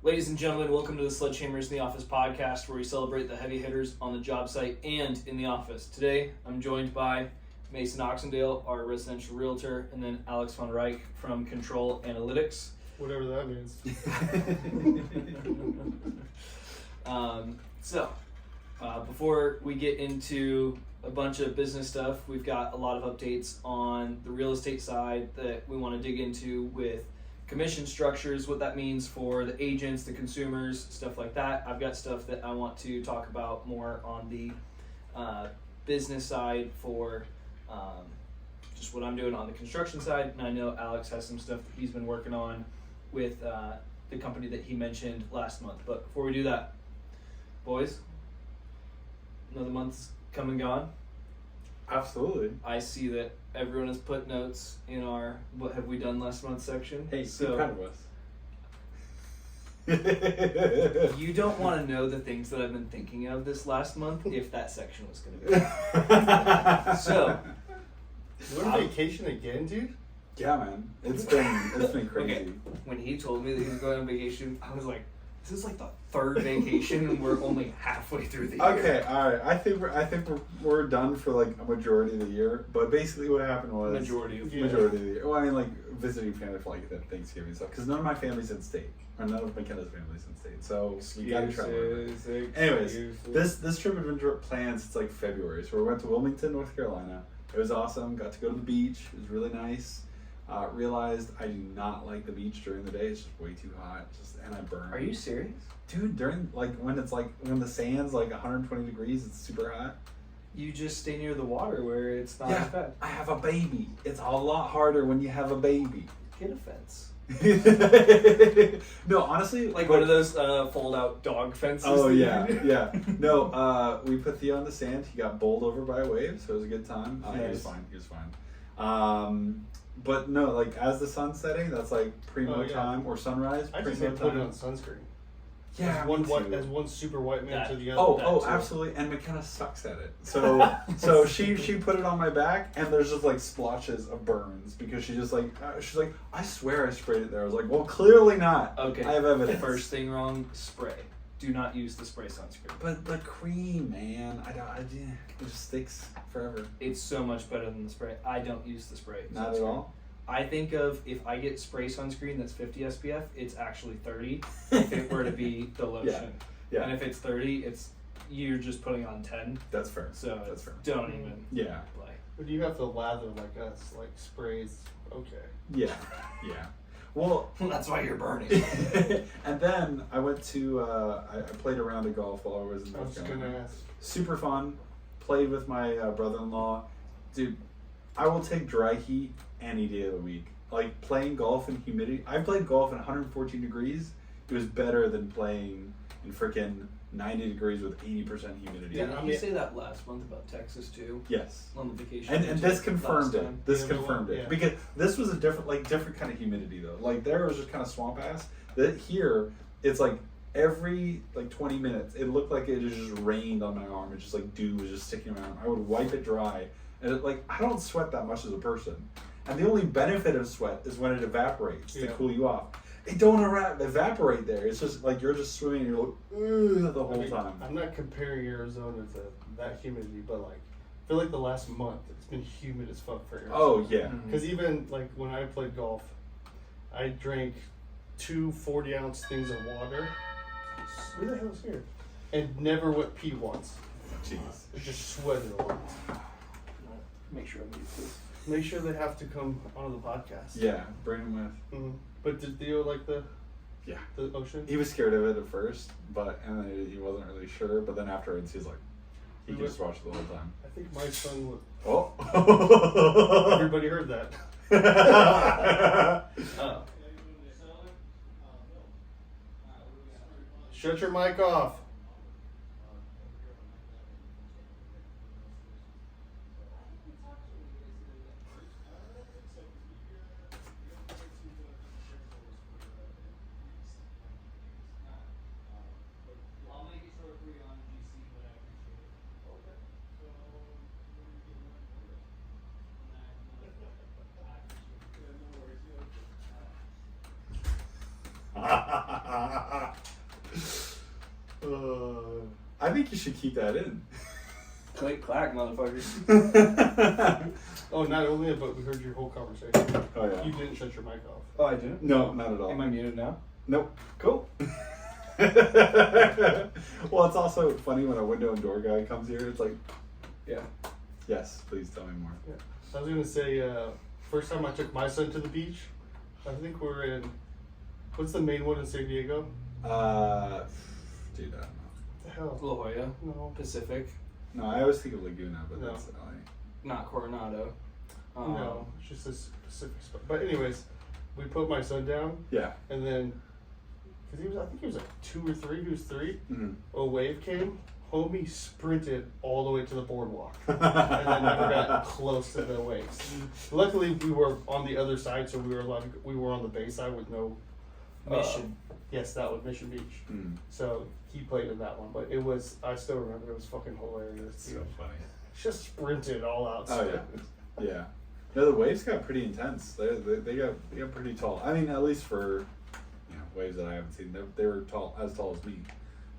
Ladies and gentlemen, welcome to the Sledgehammers in the Office podcast, where we celebrate the heavy hitters on the job site and in the office. Today, I'm joined by Mason Oxendale, our residential realtor, and then Alex von Reich from Control Analytics. Whatever that means. Before we get into a bunch of business stuff, we've got a lot of updates on the real estate side that we want to dig into with commission structures, what that means for the agents, the consumers, stuff like that. I've got stuff that I want to talk about more on the business side for just what I'm doing on the construction side. And I know Alex has some stuff that he's been working on with the company that he mentioned last month. But before we do that, boys, another month's come and gone. Absolutely. I see that everyone has put notes in our "What have we done last month" section. Hey, so be proud of us. you don't want to know the things that I've been thinking of this last month if that section was going to be. So, You on vacation again, dude? Yeah, man. It's been crazy. Okay. When he told me that he was going on vacation, I was like, this is like the third vacation and we're only halfway through the year. Okay, all right. I think we're done for like a majority of the year. But basically, what happened was Majority of the year. Well, I mean, like visiting family for like that Thanksgiving stuff, because none of my family's in state, or none of McKenna's family's in state, so we gotta travel. Anyways, this trip had been planned since like February, so we went to Wilmington, North Carolina. It was awesome. Got to go to the beach. It was really nice. Realized I do not like the beach during the day. It's just way too hot. And I burn. Are you serious? Dude, during when the sand's like 120 degrees, it's super hot. You just stay near the water where it's not as bad. I have a baby. It's a lot harder when you have a baby. Get a fence. No, honestly, Like one of those fold out dog fences. Oh yeah. No, we put Theo on the sand. He got bowled over by a wave, so it was a good time. Nice. He was fine. But no, like as the sun's setting, that's like primo time or sunrise. I just primo put it time. on sunscreen. Yeah, as one super white man to the other. Oh, absolutely. And McKenna sucks at it. So she put it on my back, and there's just like splotches of burns because she's like, I swear I sprayed it there. I was like, well, clearly not. Okay. I have evidence. First thing wrong, spray. Do not use the spray sunscreen. But the cream, man, it just sticks forever. It's so much better than the spray. I don't use the spray. Not sunscreen. at all. I think of if I get spray sunscreen that's 50 SPF, it's actually 30. If it were to be the lotion, Yeah. And if it's 30, you're just putting on 10. That's fair. So That's fair. don't even play. But you have to lather like us, like sprays. Okay. Yeah. Well, that's why you're burning. and then I went to I played a round of golf while I was in North Carolina. Gonna ask. Super fun. Played with my brother-in-law. Dude, I will take dry heat any day of the week. Like playing golf in humidity. I played golf in 114 degrees. It was better than playing in freaking 90 degrees with 80% humidity. Yeah, didn't you say that last month about Texas too? Yes. On the vacation. And this confirmed it. This Yeah, confirmed it. yeah. Because this was a different kind of humidity though. Like there was just kind of swamp ass. That here, it's like every like 20 minutes, it looked like it just rained on my arm. It just like dew was just sticking on my arm. I would wipe it dry. And I don't sweat that much as a person. And the only benefit of sweat is when it evaporates to cool you off. It don't evaporate there. It's just like you're just swimming and you're like, ugh, the whole time. I'm not comparing Arizona to that humidity, but like, I feel like the last month it's been humid as fuck for Arizona. Oh, yeah. Because even like when I played golf, I drank 2 40-ounce things of water. Who the hell's here? And never went pee once. Jeez. I just sweated a lot. Make sure I mute this. Make sure they have to come onto the podcast. Yeah, bring him with. Mm-hmm. But did Theo like the ocean? He was scared of it at first, and then he wasn't really sure. But then afterwards, he's like, he can just watch it the whole time. I think my son would. Oh. Everybody heard that. Shut your mic off. I think you should keep that in. Clack, motherfuckers. Oh, not only that, but we heard your whole conversation. Oh yeah. You didn't shut your mic off. Oh, I didn't? No, not at all. Am I muted now? Nope. Cool. Well, it's also funny when a window and door guy comes here. It's like, Yeah. yes, please tell me more. Yeah. I was gonna say, first time I took my son to the beach, I think we're in, what's the main one in San Diego? Dude, I don't know. What the hell? La Jolla, No. Pacific, No, I always think of Laguna, but No. that's LA. not Coronado. No, it's just a specific spot. But anyways, we put my son down, Yeah. and then, cause I think he was like 2 or 3. He was 3. Mm-hmm. A wave came. Homie sprinted all the way to the boardwalk, and then never got close to the waves. Luckily, we were on the other side, so we were allowed. We were on the bay side with no Mission. Yes, that was Mission Beach. Mm. So he played in that one, but it was. I still remember it was fucking hilarious. So funny. Just sprinted all out. Oh yeah, yeah. No, the waves got pretty intense. They got pretty tall. I mean, at least for waves that I haven't seen, they were as tall as me.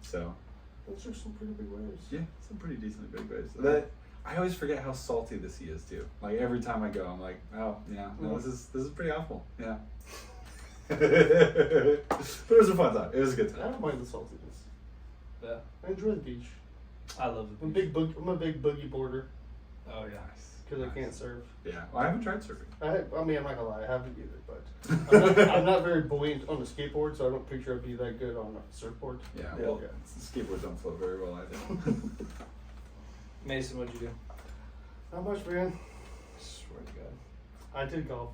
So Those are some pretty big waves. yeah, some pretty decently big waves. That I always forget how salty the sea is too. Like every time I go, I'm like, oh yeah, no, this is pretty awful. Yeah. But it was a fun time. It was a good I time. don't mind the saltiness. Yeah. I enjoy the beach. I love the I'm a beach. big boogie boarder Oh, yeah. because I can't surf. Yeah, well, I haven't tried surfing. I mean, I'm not gonna lie, I haven't either, but I'm not very buoyant on a skateboard, so I don't picture I'd be that good on a surfboard. Yeah, Yeah. well, skateboards don't float very well either. Mason, what'd you do? Not much, man. Swear to God. I did golf.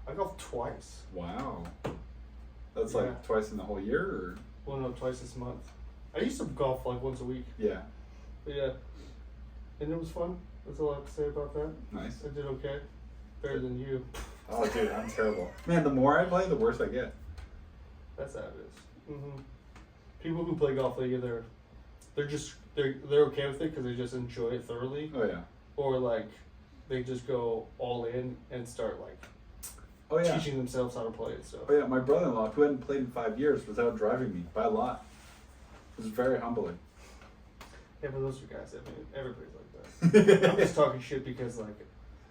I golfed twice. Wow, that's Yeah. like twice in the whole year, or Well, no, twice this month. I used to golf like once a week, yeah, but yeah, and it was fun. That's all I have to say about that. nice. I did okay, better than you. Oh, dude, I'm terrible. Man, the more I play, the worse I get. That's how it is. People who play golf, they're okay with it because they just enjoy it thoroughly, Oh yeah, or like they just go all in and start like oh yeah, teaching themselves how to play it. So oh yeah. My brother-in-law, who hadn't played in 5 years, was out driving me by a lot. It was very humbling. yeah, but those are guys. I mean, everybody's like that. I'm just talking shit because like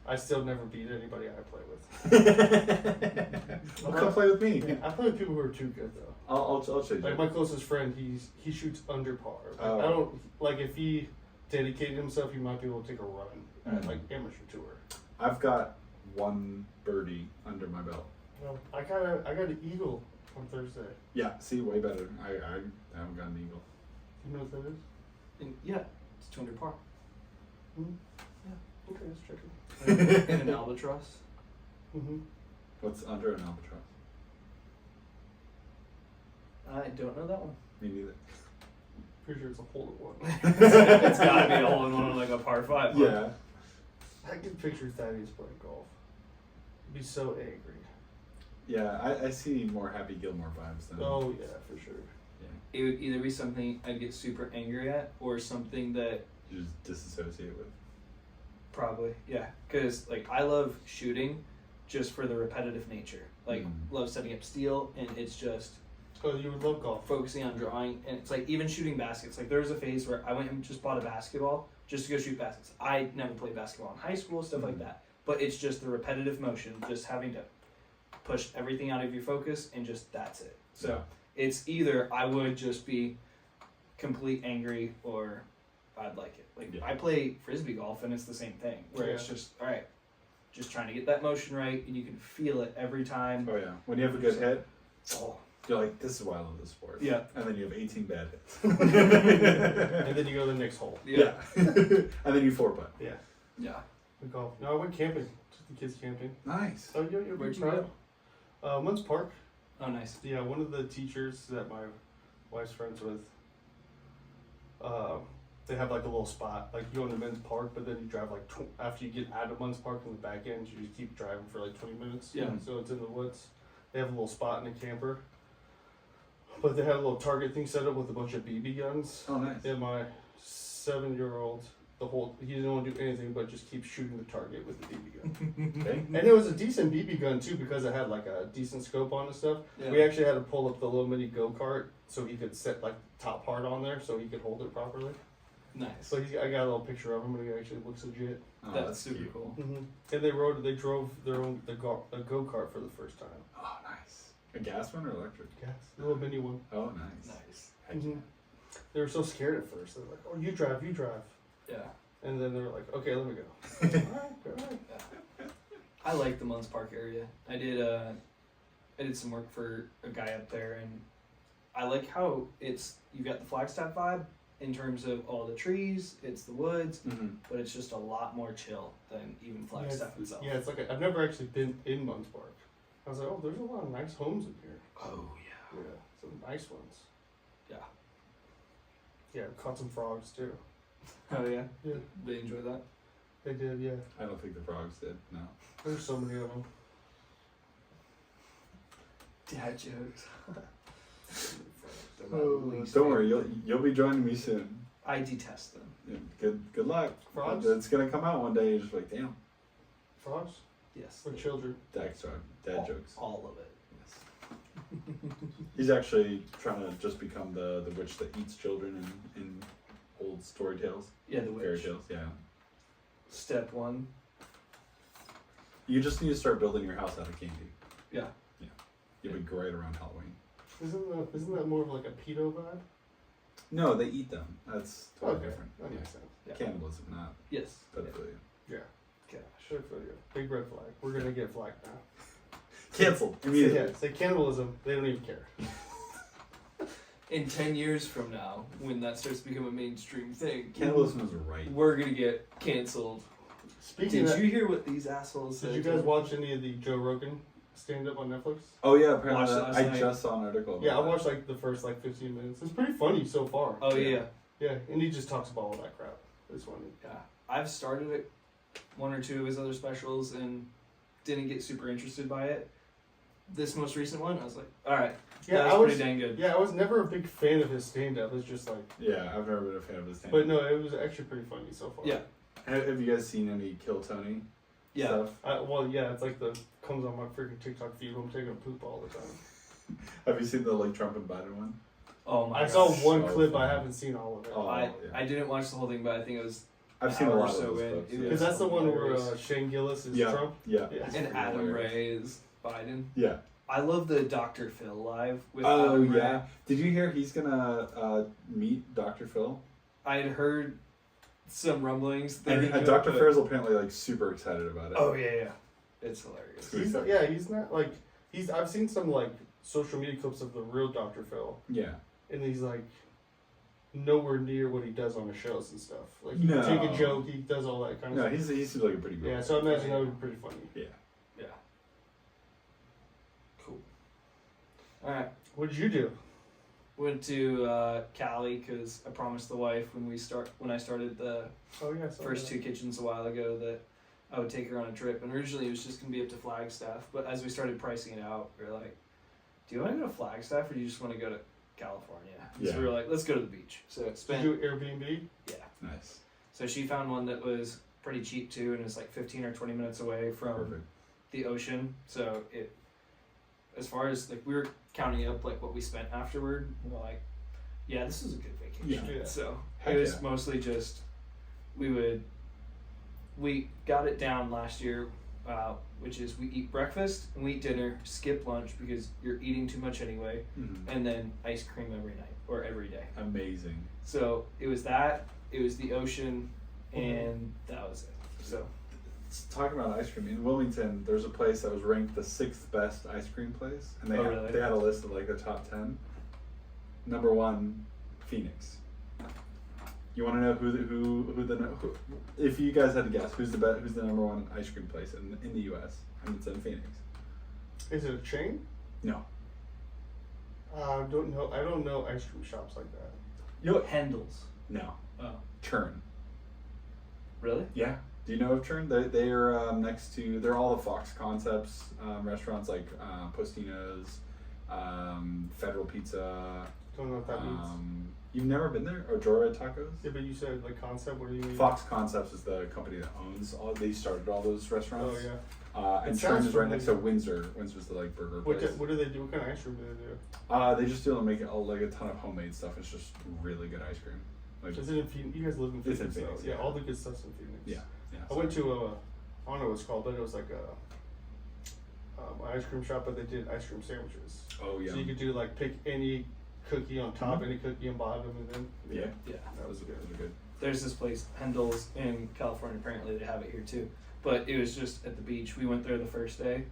I still never beat anybody I play with. Well, come play with me. Yeah, I play with people who are too good though. I'll show you. Like my closest friend, he shoots under par. Like, Oh. I don't like if he dedicated himself, he might be able to take a run at Mhm. like amateur tour. I've got one birdie under my belt. Well, I got an eagle on Thursday. Yeah, see, way better. I haven't got an eagle. You know what that is? And yeah, it's 200 par. Okay, let's check it. And an albatross. What's under an albatross? I don't know that one. Me neither. Pretty sure it's a hole in one. It's gotta be a hole in one, like a par 5. Yeah. I can picture Thaddeus playing golf. He'd be so angry. Yeah, I see more Happy Gilmore vibes than. Oh yeah, for sure. It would either be something I'd get super angry at, or something that You just disassociate with. probably, yeah. Because, like, I love shooting just for the repetitive nature. Like, love setting up steel, and it's just Oh, you would love golf. focusing on drawing. And it's like, even shooting baskets. Like, there was a phase where I went and just bought a basketball just to go shoot baskets. I never played basketball in high school, stuff like that. But it's just the repetitive motion, just having to push everything out of your focus, and just that's it. So Yeah. it's either I would just be complete angry, or I'd like it. Like, Yeah. I play frisbee golf, and it's the same thing, where it's Yeah. just, all right, just trying to get that motion right, and you can feel it every time. Oh yeah. When you have a good hit, Oh, you're like, this is why I love this sport. yeah. And then you have 18 bad hits. And then you go to the next hole. Yeah. And then you 4-putt. Yeah. Yeah. We golf. No, I went camping. Took the kids camping. Nice. Oh, you're Where'd you proud. Munz Park. Oh, nice. Yeah, one of the teachers that my wife's friends with, they have like a little spot. Like you go into Men's Park, but then you drive like after you get out of Men's Park in the back end, you just keep driving for like 20 minutes. Yeah. So it's in the woods. They have a little spot in a camper. But they had a little target thing set up with a bunch of BB guns. Oh nice. And my 7-year-old the whole. He didn't want to do anything but just keep shooting the target with the BB gun. Okay. And it was a decent BB gun too because it had like a decent scope on and stuff. Yeah. We actually had to pull up the little mini go kart so he could set like the top part on there so he could hold it properly. Nice. So I got a little picture of him and it actually looks legit. Oh, That's super cute. cool. And they drove their own the go kart for the first time. Oh, nice. A gas one or electric? Yes, the little mini one. Oh, nice. Nice. Heck Mhm. They were so scared at first. They were like, "Oh, you drive." Yeah. And then they were like, "Okay, let me go." Alright. I like the Munns Park area. I did some work for a guy up there, and I like how you got the Flagstaff vibe in terms of all the trees, it's the woods, but it's just a lot more chill than even Flagstaff itself. Yeah, it's like I've never actually been in Munns Park. I was like, "Oh, there's a lot of nice homes in here." Oh yeah. Yeah, some nice ones. Yeah. Yeah, caught some frogs too. Oh yeah. Yeah, They enjoy that. they did. Yeah, I don't think the frogs did. No. there's so many of them. Dad jokes. Don't worry, you'll be joining me soon. I detest them. Yeah, good luck. Frogs? It's gonna come out one day. You're just like, damn. Frogs Yes. for children. Dad jokes. All of it. Yes. He's actually trying to just become the witch that eats children in old story tales, Yeah, the fairy witch. tales. Yeah. Step one. You just need to start building your house out of candy. Yeah. Yeah. You'll be great around Halloween. Isn't that more of like a pedo vibe? No, they eat them. That's totally Okay, different. that Yeah. makes sense. Yeah. Cannibalism, not Yes. pedophilia. Yeah, Gosh. sure for you. Big red flag. We're gonna get flagged now. Cancelled Say, immediately. yeah, say cannibalism. They don't even care. In 10 years from now, when that starts to become a mainstream thing, Cannibalism is right. we're gonna get canceled. Speaking Did of, you hear what these assholes said? did you guys watch any of the Joe Rogan stand up on Netflix? Oh yeah, apparently Watched it last I night. just saw an article. About Yeah, I that. watched like the first 15 minutes. It's pretty funny so far. Oh yeah. Yeah, and he just talks about all that crap. It's funny. Yeah. I've started it, one or two of his other specials, and didn't get super interested by it. This most recent one, I was like, all right, Yeah, that I was was. pretty dang good. Yeah, I was never a big fan of his stand up. It's just like, Yeah, I've never been a fan of his stand. but no, it was actually pretty funny so far. Yeah. Have you guys seen any Kill Tony Yeah. stuff? Well, yeah, it's like comes on my freaking TikTok feed. I'm taking a poop all the time. Have you seen the Trump and Biden one? Oh my I gosh. saw one so clip. I funny. haven't seen all of it. Oh, I yeah. I didn't watch the whole thing, but I think it was I've seen a hour lot or of so those in. clips. It Yeah. Because that's the one where hilarious. Shane Gillis is Yeah. Trump. Yeah. Yeah. It's And pretty Adam hilarious. Ray is Biden. Yeah. I love the Dr. Phil live with Oh Adam Ray. yeah. Did you hear he's gonna meet Dr. Phil? I had heard some rumblings. that And he knew Dr. it, but- Phil's apparently super excited about it. Oh yeah. It's hilarious. He's not like I've seen some social media clips of the real Dr. Phil, Yeah. and he's nowhere near what he does on the shows and stuff. Like he No. can take a joke, he does all that kind of No, stuff. he seems like a pretty good. Yeah, so I imagine that would be pretty funny. Yeah. Yeah. Cool. All right. What did you do? Went to Cali because I promised the wife when I started the Oh yeah, I saw first that. 2 kitchens a while ago that I would take her on a trip. And originally it was just gonna be up to Flagstaff, but as we started pricing it out, we were like, "Do you want to go to Flagstaff or do you just want to go to California?" And Yeah. So we were like, "Let's go to the beach." So it Did spent you Airbnb? yeah. Nice. So she found one that was pretty cheap too, and it's 15 or 20 minutes away from Perfect. the ocean. So it, as far as we were counting up what we spent afterward, we were like, yeah, this is a good vacation. Yeah. So Heck it was yeah. mostly just we got it down last year, which is we eat breakfast and we eat dinner, skip lunch because you're eating too much anyway, Mhm. and then ice cream every night or every day. Amazing. So it was that, it was the ocean, and that was it. So Talking about ice cream in Wilmington, there's a place that was ranked the 6th best ice cream place, and Oh, really? they had a list of the top 10. Number 1, Phoenix. You want to know who if you guys had to guess who's the number 1 ice cream place in the U.S. and it's in Phoenix? Is it a chain? No. I don't know. I don't know ice cream shops like that. You know, Hendel's. no. Oh, Churn. really? Yeah. Do you know of Churn? They are next to. They're all the Fox Concepts restaurants like Postino's, Federal Pizza. Don't know what that means. You've never been there? Ojora Tacos? Yeah, but you said the concept. What do you mean? Fox Concepts is the company that owns all. They started all those restaurants. Oh yeah. And It Churn sounds is right next to familiar. Windsor. Windsor's the like burger What place. do they do? What kind of ice cream do they do? They just do like a ton of homemade stuff. It's just really good ice cream. Like Is it in Phoenix? You guys live in It's Phoenix, in Phoenix, though. Yeah, yeah. all the good stuff's in Phoenix. yeah. I went to I don't know what it's called, but it was like a ice cream shop, but they did ice cream sandwiches. Oh yeah. So you could do like pick any cookie on top, any cookie on bottom, and then Yeah. Yeah. that was good. Those are good. There's this place, Hendel's in California. Apparently, they have it here too. But it was just at the beach. We went there the first day.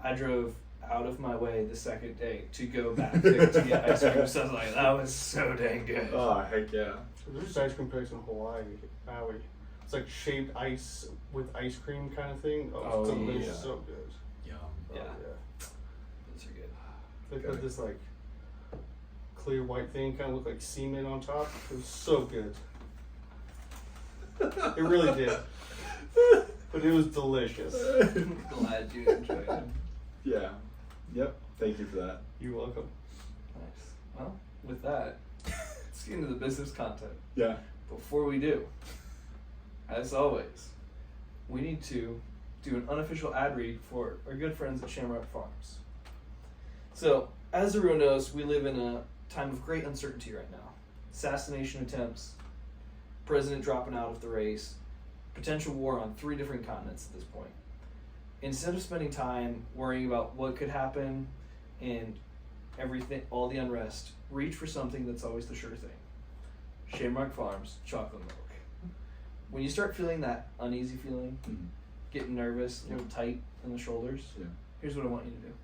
I drove out of my way the second day to go back there to get ice cream. So I was like, that was so dang good. Oh heck yeah. There's this ice cream place in Hawaii, Maui. It's like shaved ice with ice cream kind of thing. Oh, it's Oh, delicious, yeah. so good. Yum. Yeah. Oh, yeah. Those are good. They Okay. put this like clear white thing, kind of looked like semen on top. It was so good. It really did. But it was delicious. Glad you enjoyed it. Yeah. Yep. Thank you for that. You're welcome. Nice. Well, with that, let's get into the business content. Yeah. Before we do, as always, we need to do an unofficial ad read for our good friends at Shamrock Farms. So, as everyone knows, we live in a time of great uncertainty right now. Assassination attempts, president dropping out of the race, potential war on 3 different continents at this point. Instead of spending time worrying about what could happen and everything, all the unrest, reach for something that's always the sure thing. Shamrock Farms chocolate milk. When you start feeling that uneasy feeling, Mhm. getting nervous, a little tight in the shoulders, Yeah. here's what I want you to do.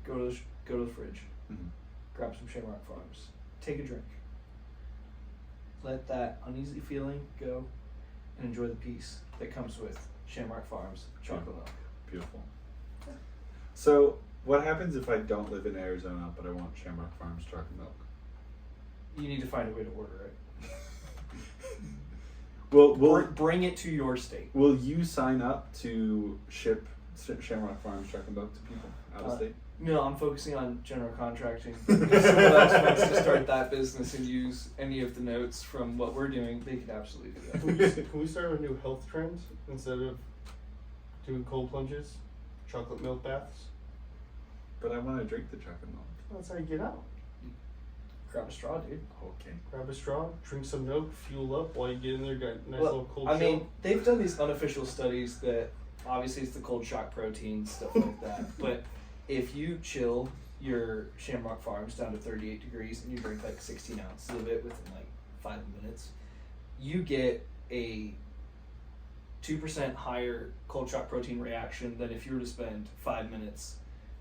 Go to the fridge, Mhm. grab some Shamrock Farms, take a drink. Let that uneasy feeling go and enjoy the peace that comes with Shamrock Farms chocolate milk. Beautiful. So, what happens if I don't live in Arizona but I want Shamrock Farms chocolate milk? You need to find a way to order it. Will Bring it to your state. will you sign up to ship Shamrock Farms chocolate milk to people out of state? No, I'm focusing on general contracting. If someone else wants to start that business and use any of the notes from what we're doing, they could absolutely do that. Can we start a new health trend instead of doing cold plunges, chocolate milk baths? But I want to drink the chocolate milk. That's how you get out. Grab a straw, dude. Okay. Grab a straw, drink some milk, fuel up while you get in there. Got a nice Well, little cold I chill. mean, they've done these unofficial studies that obviously it's the cold shock protein, stuff like that. But if you chill your Shamrock Farms down to 38 degrees and you drink like 16 ounces of it within like 5 minutes, you get a 2% higher cold shock protein reaction than if you were to spend 5 minutes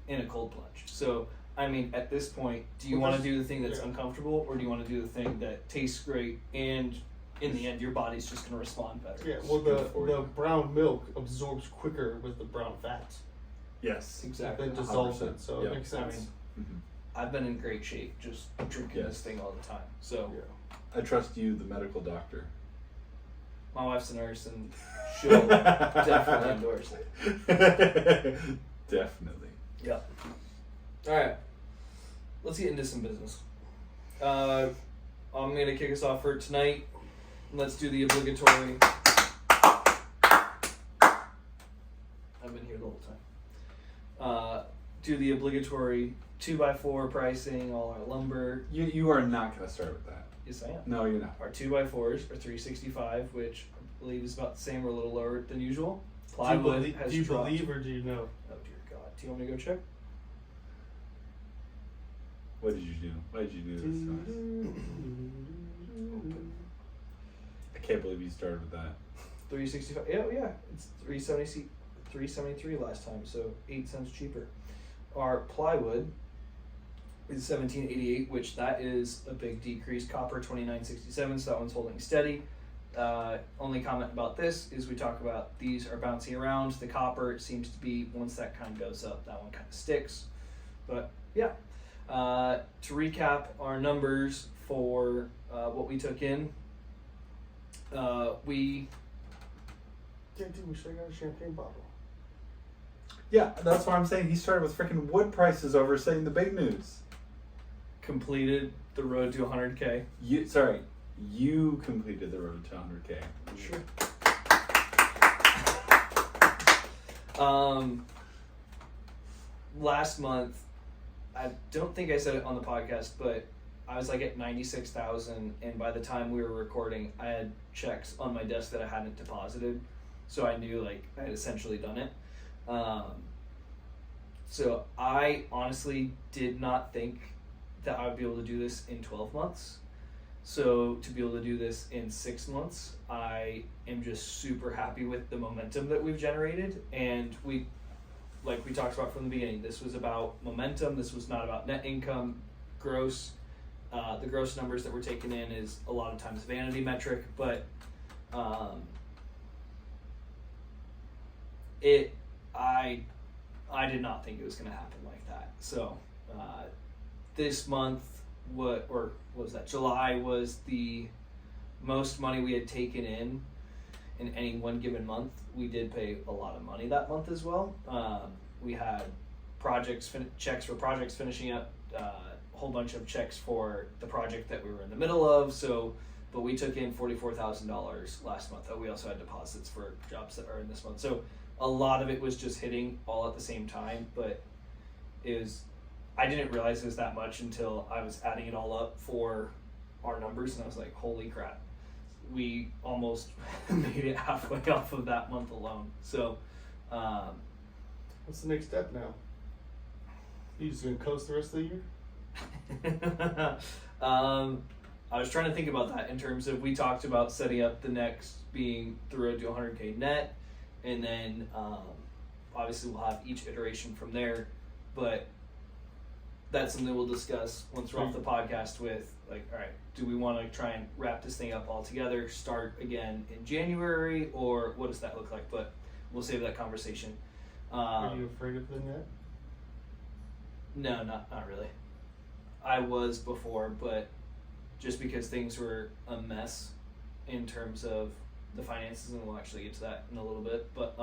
in a cold plunge. So, I mean, at this point, do you Well, want to there's- do the thing that's yeah. uncomfortable, or do you want to do the thing that tastes great and in the end your body's just going to respond better? yeah, well, Good for the you. brown milk absorbs quicker with the brown fat. Yes. Exactly. It dissolves 100%. it, so Yeah. it makes I sense. mean, Mhm. I've been in great shape just drinking Yes. this thing all the time. So Yeah. I trust you, the medical doctor. my wife's a nurse and she'll definitely endorse it. Definitely. Yeah. All right. Let's get into some business. I'm going to kick us off for tonight. Let's do the obligatory. I've been here the whole time. Do the obligatory 2x4 pricing, all our lumber. You are not going to start with that. Yes, I am. No, you're not. Our 2x4s are $365, which I believe is about the same or a little lower than usual. Do you, Plywood believe, has do you dropped. believe or do you know? Oh dear God! Do you want me to go check? What did you do? Why did you do this to us? I can't believe you started with that. 365. Yeah, it's 373 last time, so 8 cents cheaper. Our plywood is 1788, which that is a big decrease. Copper 2967, so that one's holding steady. Only comment about this is we talk about these are bouncing around. The copper seems to be, once that kind of goes up, that one kind of sticks. But yeah, to recap our numbers for what we took in, we Yeah, dude, we should have got a champagne bottle. Yeah, that's why I'm saying he started with freaking wood prices over saying the big news. completed the road to 100K. You completed the road to 100K. Sure. Last month, I don't think I said it on the podcast, but I was like at 96,000, and by the time we were recording, I had checks on my desk that I hadn't deposited, so I knew like I had essentially done it. So I honestly did not think that I would be able to do this in 12 months. So to be able to do this in 6 months, I am just super happy with the momentum that we've generated. And like we talked about from the beginning, this was about momentum. This was not about net income, gross. The gross numbers that we're taking in is a lot of times vanity metric, but I did not think it was going to happen like that. So this month, what was that? July was the most money we had taken in any one given month. We did pay a lot of money that month as well. We had checks for projects finishing up, a whole bunch of checks for the project that we were in the middle of. But we took in $44,000 last month. We also had deposits for jobs that are in this month. So a lot of it was just hitting all at the same time, but I didn't realize it was that much until I was adding it all up for our numbers, and I was like, holy crap, we almost made it halfway off of that month alone. So what's the next step now? You just gonna coast the rest of the year? I was trying to think about that in terms of, we talked about setting up the next being the road to 100K net, and then obviously we'll have each iteration from there, but that's something we'll discuss once we're off the podcast with, like, all right, do we want to try and wrap this thing up all together, start again in January, or what does that look like? But we'll save that conversation. Are you afraid of the net? No, not really. I was before, but just because things were a mess in terms of the finances, and we'll actually get to that in a little bit, but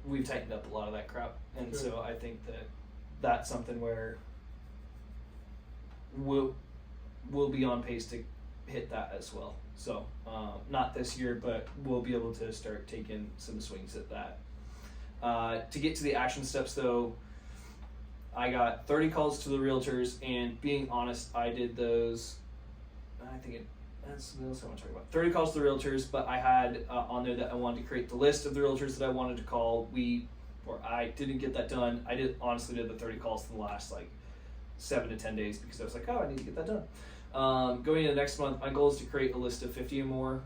we've tightened up a lot of that crap, and Good. so I think that that's something where we'll be on pace to hit that as well. So not this year, but we'll be able to start taking some swings at that. To get to the action steps though, I got 30 calls to the realtors, and being honest, I did those, that's something else I want to talk about. 30 calls to the realtors, but I had on there that I wanted to create the list of the realtors that I wanted to call. I didn't get that done. I honestly did the 30 calls in the last like 7 to 10 days because I was like, oh, I need to get that done. Going into next month, my goal is to create a list of 50 or more,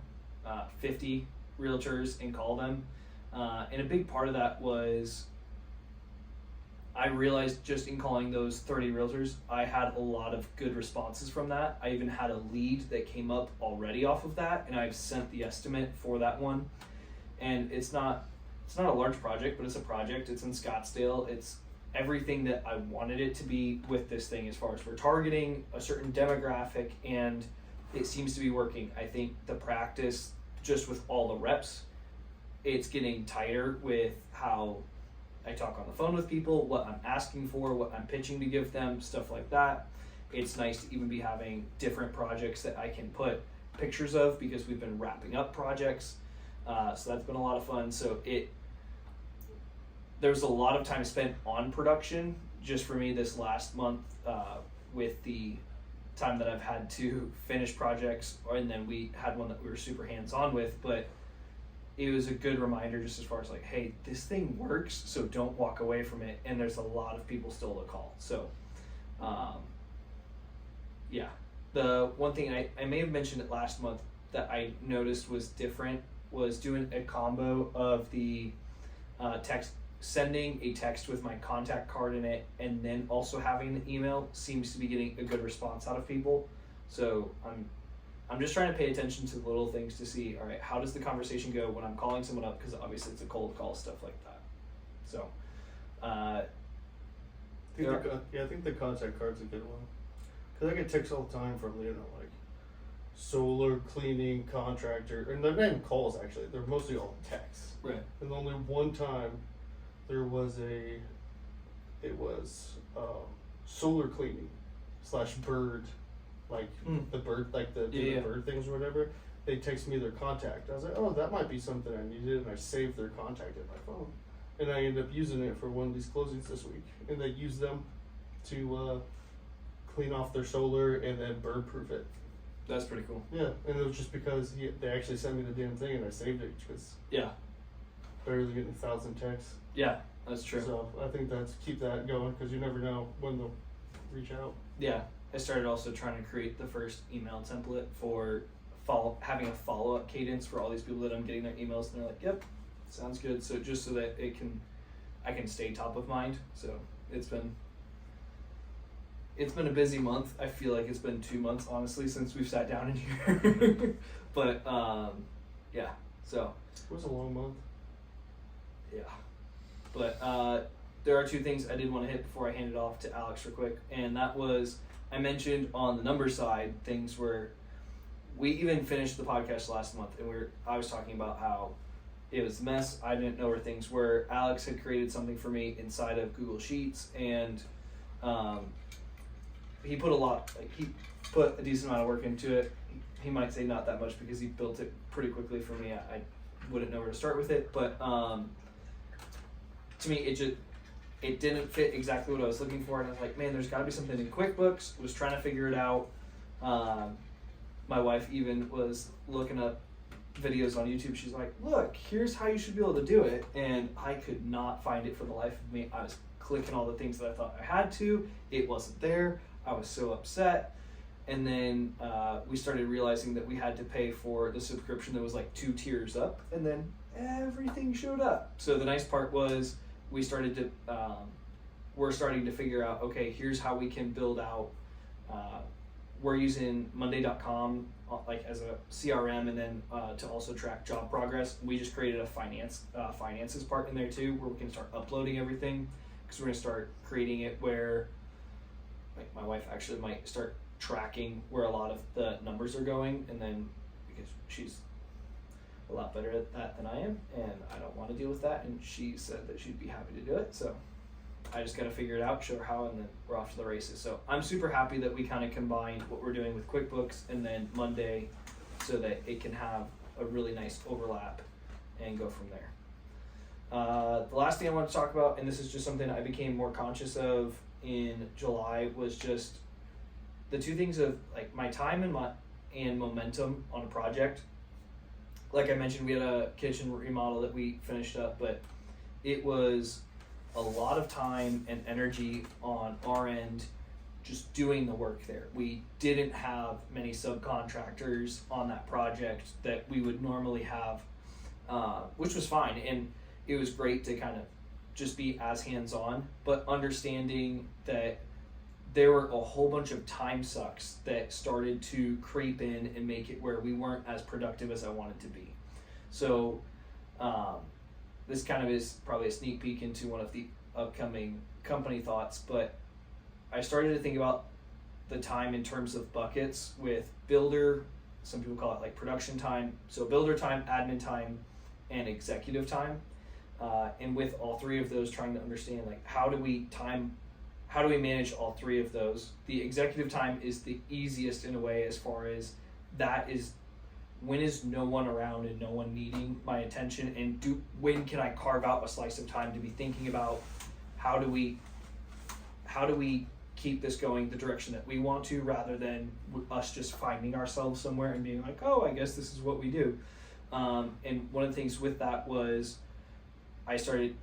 50 realtors, and call them. And a big part of that was, I realized just in calling those 30 realtors, I had a lot of good responses from that. I even had a lead that came up already off of that, and I've sent the estimate for that one. And it's not a large project, but it's a project. It's in Scottsdale. It's everything that I wanted it to be with this thing, as far as we're targeting a certain demographic, and it seems to be working. I think the practice, just with all the reps, it's getting tighter with how I talk on the phone with people, what I'm asking for, what I'm pitching to give them, stuff like that. It's nice to even be having different projects that I can put pictures of, because we've been wrapping up projects. So that's been a lot of fun. So there's a lot of time spent on production just for me this last month, with the time that I've had to finish projects, and then we had one that we were super hands-on with, but it was a good reminder just as far as like, hey, this thing works, so don't walk away from it. And there's a lot of people still to call. So, yeah. The one thing I may have mentioned it last month that I noticed was different was doing a combo of the sending a text with my contact card in it, and then also having the email seems to be getting a good response out of people. So I'm just trying to pay attention to the little things to see, all right, how does the conversation go when I'm calling someone up, because obviously it's a cold call, stuff like that. So, I think the contact card's a good one. Because I get texts all the time from, like, solar cleaning contractor, and they're not even calls actually, they're mostly all texts. Right. And only one time there was solar cleaning / bird, like the bird, like the bird things or whatever. They text me their contact. I was like, oh, that might be something I needed, and I saved their contact in my phone, and I ended up using it for one of these closings this week, and they used them to clean off their solar and then bird proof it. That's pretty cool. Yeah, and it was just because they actually sent me the damn thing, and I saved it because barely getting 1,000 texts. Yeah, that's true. So I think keep that going because you never know when they'll reach out. Yeah, I started also trying to create the first email template for having a follow-up cadence for all these people that I'm getting their emails, and they're like, "Yep, sounds good." So just so that I can stay top of mind. So it's been a busy month. I feel like it's been 2 months, honestly, since we've sat down in here. But yeah, so it was a long month. Yeah, but there are 2 things I did want to hit before I hand it off to Alex real quick, and that was I mentioned on the number side things where we even finished the podcast last month, and I was talking about how it was a mess. I didn't know where things were. Alex had created something for me inside of Google Sheets, and he put a decent amount of work into it. He might say not that much because he built it pretty quickly for me. I wouldn't know where to start with it, but to me it didn't fit exactly what I was looking for, and I was like, man, there's got to be something in QuickBooks. Was trying to figure it out. My wife even was looking up videos on YouTube. She's like, look, here's how you should be able to do it, and I could not find it for the life of me. I was clicking all the things that I thought I had to. It wasn't there. I was so upset. And then we started realizing that we had to pay for the subscription that was like 2 tiers up, and then everything showed up. So the nice part was we're starting to figure out, okay, here's how we can build out. We're using Monday.com like as a CRM, and then to also track job progress. We just created a finances part in there too, where we can start uploading everything, because we're gonna start creating it where like my wife actually might start tracking where a lot of the numbers are going, and then because she's a lot better at that than I am, and I don't want to deal with that, and she said that she'd be happy to do it, so I just got to figure it out, show her how, and then we're off to the races. So I'm super happy that we kind of combined what we're doing with QuickBooks and then Monday, so that it can have a really nice overlap and go from there. The last thing I want to talk about, and this is just something I became more conscious of in July, was just the 2 things of like my time and momentum on a project. Like I mentioned, we had a kitchen remodel that we finished up, but it was a lot of time and energy on our end just doing the work there. We didn't have many subcontractors on that project that we would normally have, which was fine, and it was great to kind of just be as hands-on, but understanding that there were a whole bunch of time sucks that started to creep in and make it where we weren't as productive as I wanted to be. So this kind of is probably a sneak peek into one of the upcoming company thoughts, but I started to think about the time in terms of buckets with builder, some people call it like production time, so builder time, admin time, and executive time, and with all 3 of those trying to understand like how do we manage all 3 of those. The executive time is the easiest in a way, as far as that is when is no one around and no one needing my attention, and when can I carve out a slice of time to be thinking about how do we keep this going the direction that we want to, rather than us just finding ourselves somewhere and being like, oh, I guess this is what we do. And one of the things with that was I started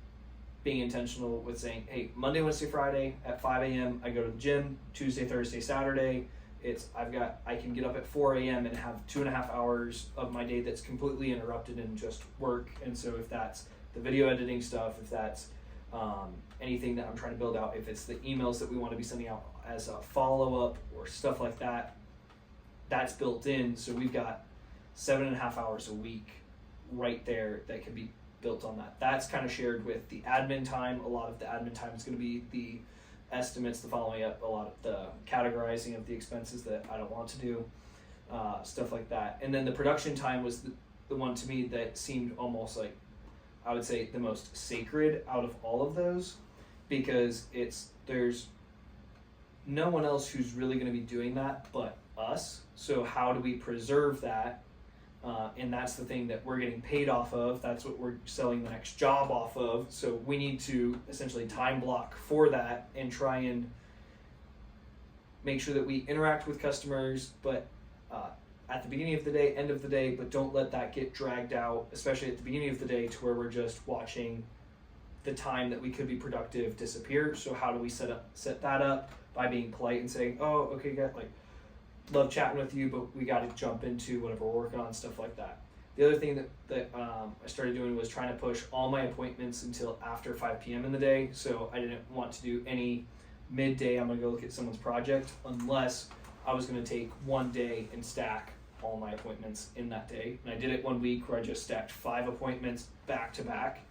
being intentional with saying, hey, Monday, Wednesday, Friday at 5 a.m. I go to the gym. Tuesday, Thursday, Saturday, I can get up at 4 a.m. and have 2.5 hours of my day that's completely interrupted in just work. And so if that's the video editing stuff, if that's anything that I'm trying to build out, if it's the emails that we want to be sending out as a follow-up or stuff like that, that's built in. So we've got 7.5 hours a week right there that can be built on that. That's kind of shared with the admin time. A lot of the admin time is going to be the estimates, the following up, a lot of the categorizing of the expenses that I don't want to do, stuff like that. And then the production time was the one to me that seemed almost like, I would say, the most sacred out of all of those, because there's no one else who's really going to be doing that but us. So how do we preserve that? And that's the thing that we're getting paid off of. That's what we're selling the next job off of. So we need to essentially time block for that and try and make sure that we interact with customers, but at the beginning of the day, end of the day, but don't let that get dragged out, especially at the beginning of the day, to where we're just watching the time that we could be productive disappear. So how do we set that up by being polite and saying, oh, okay, guys, like, love chatting with you, but we got to jump into whatever we're working on, stuff like that. The other thing that I started doing was trying to push all my appointments until after 5 p.m. in the day. So I didn't want to do any midday, I'm going to go look at someone's project, unless I was going to take one day and stack all my appointments in that day. And I did it 1 week where I just stacked 5 appointments back to back.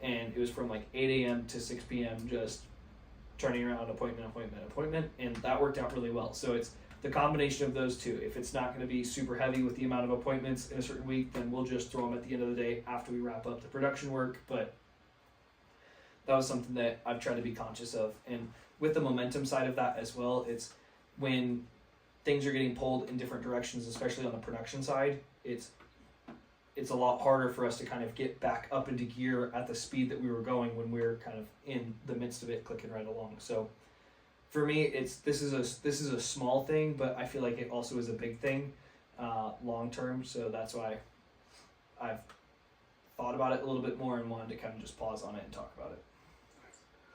And it was from like 8 a.m. to 6 p.m. just turning around appointment. And that worked out really well. So it's the combination of those two. If it's not going to be super heavy with the amount of appointments in a certain week, then we'll just throw them at the end of the day after we wrap up the production work. But that was something that I've tried to be conscious of. And with the momentum side of that as well, it's when things are getting pulled in different directions, especially on the production side, it's a lot harder for us to kind of get back up into gear at the speed that we were going when we were kind of in the midst of it, clicking right along. So for me, this is a small thing, but I feel like it also is a big thing long term. So that's why I've thought about it a little bit more and wanted to kind of just pause on it and talk about it.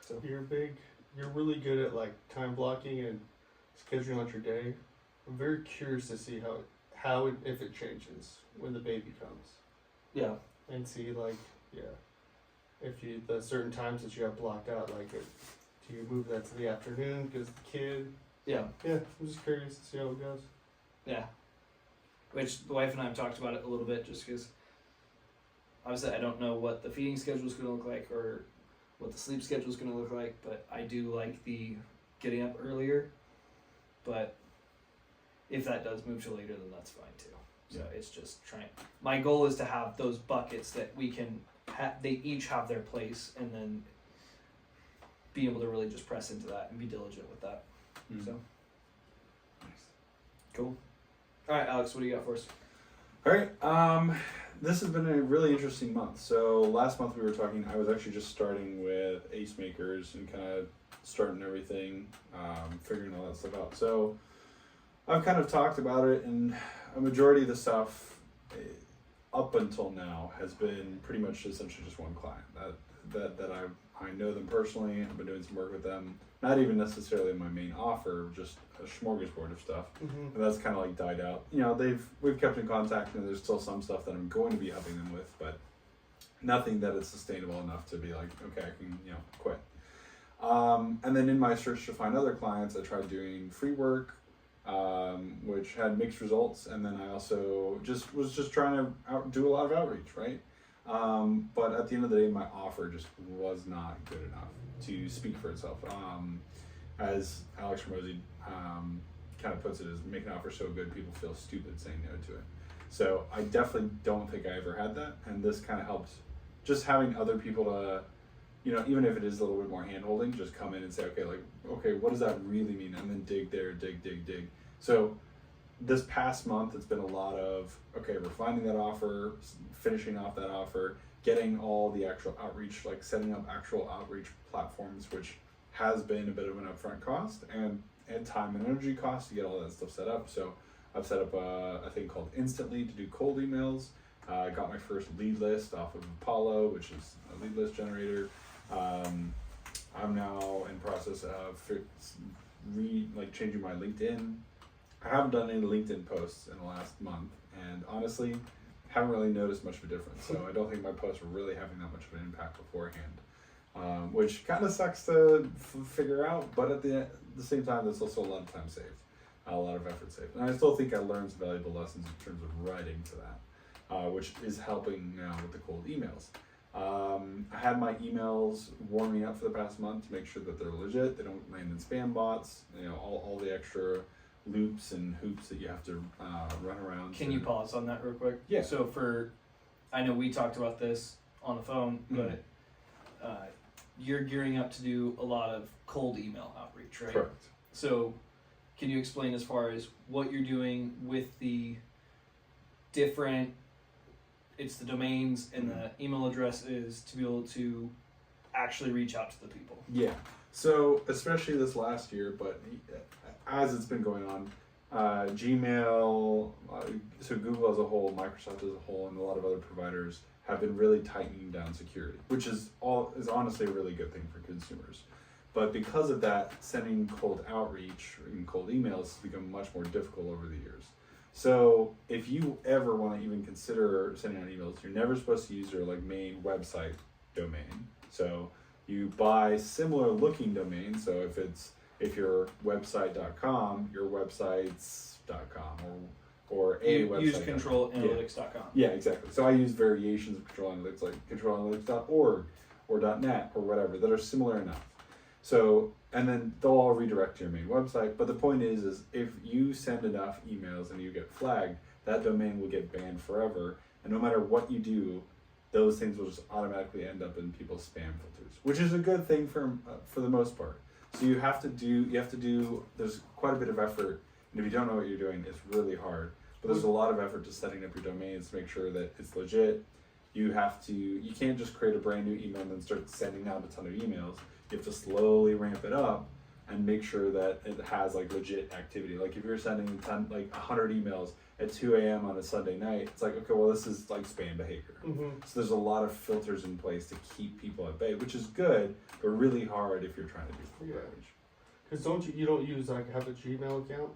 So You're really good at like time blocking and scheduling out your day. I'm very curious to see if it changes when the baby comes. Yeah. And see if the certain times that you have blocked out, like do you move that to the afternoon because the kid? Yeah. Yeah, I'm just curious to see how it goes. Yeah. Which the wife and I have talked about it a little bit, just because obviously I don't know what the feeding schedule is going to look like or what the sleep schedule is going to look like, but I do like the getting up earlier. But if that does move to later, then that's fine too. So it's just trying. My goal is to have those buckets that we can they each have their place, and then be able to really just press into that and be diligent with that. Mm-hmm. So cool. All right, Alex, what do you got for us? All right. This has been a really interesting month. So last month we were talking, I was actually just starting with Ace Makers and kind of starting everything, figuring all that stuff out. So I've kind of talked about it, and a majority of the stuff up until now has been pretty much essentially just one client that I know them personally. I've been doing some work with them, not even necessarily my main offer, just a smorgasbord of stuff. Mm-hmm. And that's kind of like died out. You know, we've kept in contact, and there's still some stuff that I'm going to be helping them with, but nothing that is sustainable enough to be like, okay, I can, quit. And then in my search to find other clients, I tried doing free work, which had mixed results. And then I also was just trying to do a lot of outreach, right? But at the end of the day, my offer just was not good enough to speak for itself. As Alex Ramosi kind of puts it, is make an offer so good people feel stupid saying no to it. So I definitely don't think I ever had that, and this kind of helps. Just having other people to, even if it is a little bit more hand-holding, just come in and say, okay, what does that really mean? And then dig there, dig. So this past month, it's been a lot of, okay, refining that offer, finishing off that offer, getting all the actual outreach, like setting up actual outreach platforms, which has been a bit of an upfront cost and time and energy cost to get all that stuff set up. So I've set up a thing called Instantly to do cold emails. I got my first lead list off of Apollo, which is a lead list generator. I'm now in process of changing my LinkedIn. I haven't done any LinkedIn posts in the last month, and honestly, haven't really noticed much of a difference. So I don't think my posts were really having that much of an impact beforehand, which kind of sucks to figure out. But at the same time, that's also a lot of time saved, a lot of effort saved, and I still think I learned some valuable lessons in terms of writing to that, which is helping now with the cold emails. I had my emails warming up for the past month to make sure that they're legit. They don't land in spam bots. All the extra loops and hoops that you have to run around. Can you pause on that real quick? Yeah. So I know we talked about this on the phone, but you're gearing up to do a lot of cold email outreach, right? Correct. So, can you explain as far as what you're doing with the different, it's the domains and the email addresses to be able to actually reach out to the people? Yeah. So especially this last year, but as it's been going on, Gmail, so Google as a whole, Microsoft as a whole, and a lot of other providers have been really tightening down security, which is honestly a really good thing for consumers. But because of that, sending cold outreach and cold emails has become much more difficult over the years. So if you ever want to even consider sending out emails, you're never supposed to use your like main website domain. So you buy similar looking domains. So if you're website.com, your websites.com or a website. Use controlanalytics.com. Yeah, exactly. So I use variations of control analytics like controlanalytics.org or .net or whatever that are similar enough. So, and then they'll all redirect to your main website. But the point is if you send enough emails and you get flagged, that domain will get banned forever. And no matter what you do, those things will just automatically end up in people's spam filters, which is a good thing for the most part. So you have to do, there's quite a bit of effort. And if you don't know what you're doing, it's really hard. But there's a lot of effort to setting up your domains to make sure that it's legit. You can't just create a brand new email and then start sending out a ton of emails. You have to slowly ramp it up and make sure that it has like legit activity. Like if you're sending 100 emails at 2 a.m. on a Sunday night, it's like, okay, well, this is like spam behavior. Mm-hmm. So there's a lot of filters in place to keep people at bay, which is good, but really hard if you're trying to do full coverage. Because you don't use have a Gmail account?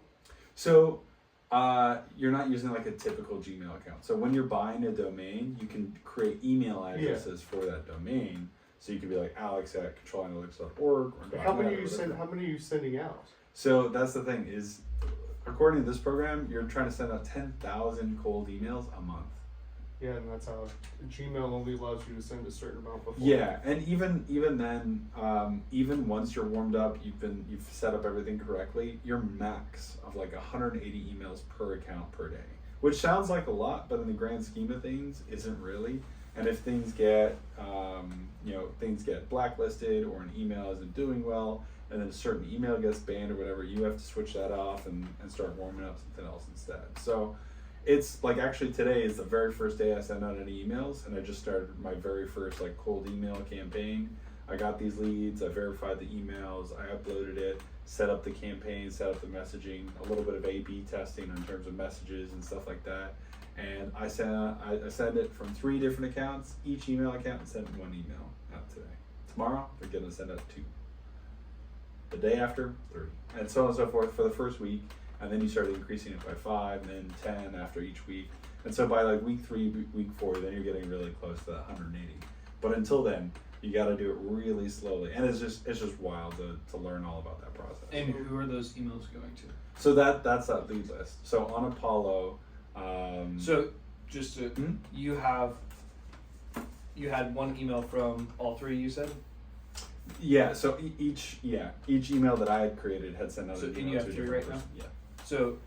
So you're not using like a typical Gmail account. So when you're buying a domain, you can create email addresses for that domain. So you can be like alex@controlanalytics.org or How many are you sending out? So that's the thing is, according to this program, you're trying to send out 10,000 cold emails a month. Yeah, and that's how Gmail only allows you to send a certain amount before. Yeah, and even then, even once you're warmed up, you've set up everything correctly, your max of like 180 emails per account per day, which sounds like a lot, but in the grand scheme of things, isn't really. And if things get, things get blacklisted or an email isn't doing well, and then a certain email gets banned or whatever, you have to switch that off and start warming up something else instead. So it's like actually today is the very first day I sent out any emails, and I just started my very first like cold email campaign. I got these leads, I verified the emails, I uploaded it, set up the campaign, set up the messaging, a little bit of A/B testing in terms of messages and stuff like that. And I send it from 3 different accounts, each email account, and sent 1 email out today. Tomorrow, we're going to send out 2. The day after, 3. And so on and so forth for the first week. And then you start increasing it by 5, and then 10 after each week. And so by like week 3, week 4, then you're getting really close to that 180. But until then, you got to do it really slowly. And it's just wild to learn all about that process. And who are those emails going to? So that's that lead list. So on Apollo, so just to, you had 1 email from all 3, you said? Yeah, so each email that I had created had sent out an email. And you have 3 right now? Yeah. So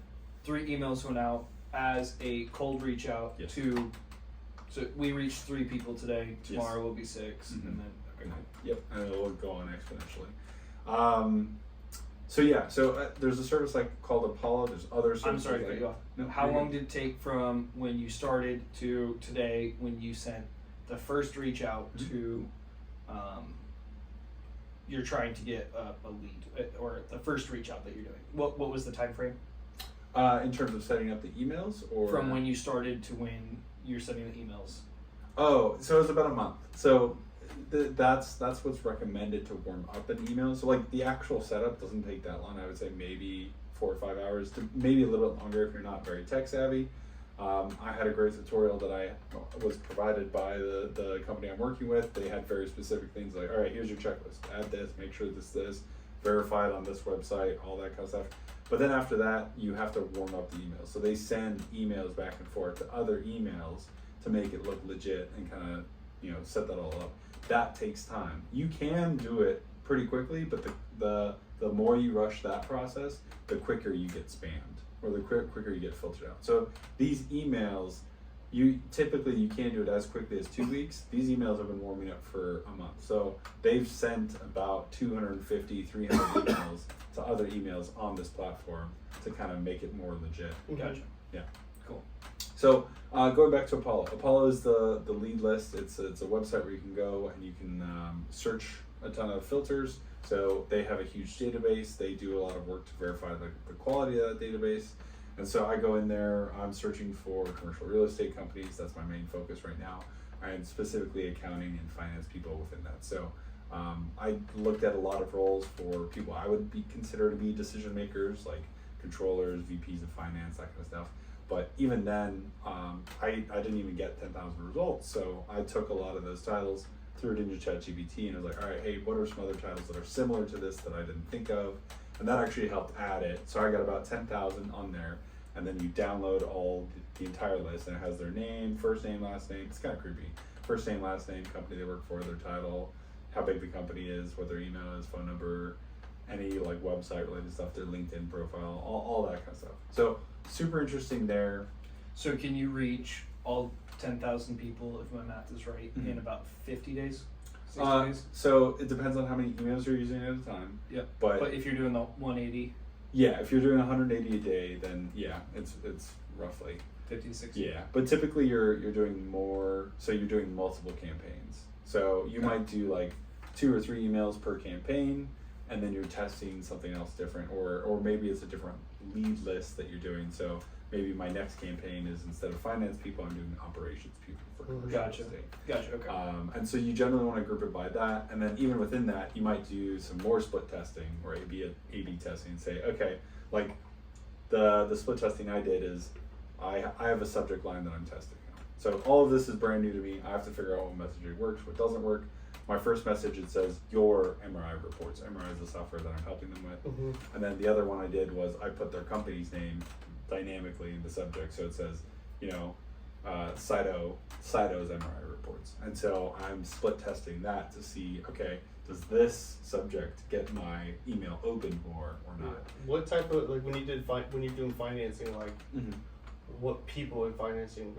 3 emails went out as a cold reach out to, so we reached 3 people today, tomorrow will be 6, and then, okay. Yep, and it'll go on exponentially. So there's a service like called Apollo. There's other services. I'm sorry to cut you off. No, how long did it take from when you started to today when you sent the first reach out to you're trying to get a lead, or the first reach out that you're doing? What was the time frame? In terms of setting up the emails, or from when you started to when you're sending the emails? Oh, so it's about a month. So that's what's recommended to warm up an email. So like the actual setup doesn't take that long. I would say maybe 4 or 5 hours, to maybe a little bit longer if you're not very tech savvy. I had a great tutorial that I was provided by the company I'm working with. They had very specific things like, all right, here's your checklist. Add this, make sure this, verify it on this website, all that kind of stuff. But then after that, you have to warm up the emails. So they send emails back and forth to other emails to make it look legit and kind of, set that all up. That takes time. You can do it pretty quickly, but the more you rush that process, the quicker you get spammed, or the quicker you get filtered out. So these emails, you typically you can't do it as quickly as 2 weeks. These emails have been warming up for a month. So they've sent about 250, 300 emails to other emails on this platform to kind of make it more legit. Gotcha. Yeah. Cool. So going back to Apollo. Apollo is the lead list. It's a website where you can go and you can search a ton of filters. So they have a huge database. They do a lot of work to verify the quality of that database. And so I go in there, I'm searching for commercial real estate companies. That's my main focus right now. And specifically accounting and finance people within that. So I looked at a lot of roles for people I would consider to be decision makers, like controllers, VPs of finance, that kind of stuff. But even then, I didn't even get 10,000 results. So I took a lot of those titles, threw it into ChatGPT, and I was like, all right, hey, what are some other titles that are similar to this that I didn't think of? And that actually helped add it. So I got about 10,000 on there. And then you download all the entire list, and it has their name, first name, last name. It's kind of creepy. First name, last name, company they work for, their title, how big the company is, what their email is, phone number, any like website related stuff, their LinkedIn profile, all that kind of stuff. So super interesting there. So can you reach all 10,000 people, if my math is right, in about 50 days? 60 days? So it depends on how many emails you're using at a time. Yep. But if you're doing the 180, yeah, if you're doing 180 a day, then yeah, it's roughly 50 to 60. Yeah, but typically you're doing more. So you're doing multiple campaigns. So you might do like 2 or 3 emails per campaign, and then you're testing something else different, or maybe it's a different lead list that you're doing. So maybe my next campaign is, instead of finance people, I'm doing operations people for commercial Gotcha. real estate. Gotcha. Okay. And so you generally want to group it by that, and then even within that, you might do some more split testing or A/B testing and say, okay, like the split testing I did is I have a subject line that I'm testing. So all of this is brand new to me. I have to figure out what messaging works, what doesn't work. My first message, it says your MRI reports. MRI is the software that I'm helping them with. And then the other one I did was I put their company's name dynamically in the subject. So it says, Cyto's MRI reports. And so I'm split testing that to see, okay, does this subject get my email open more or not? What type of, like, when you're doing financing, like, what people in financing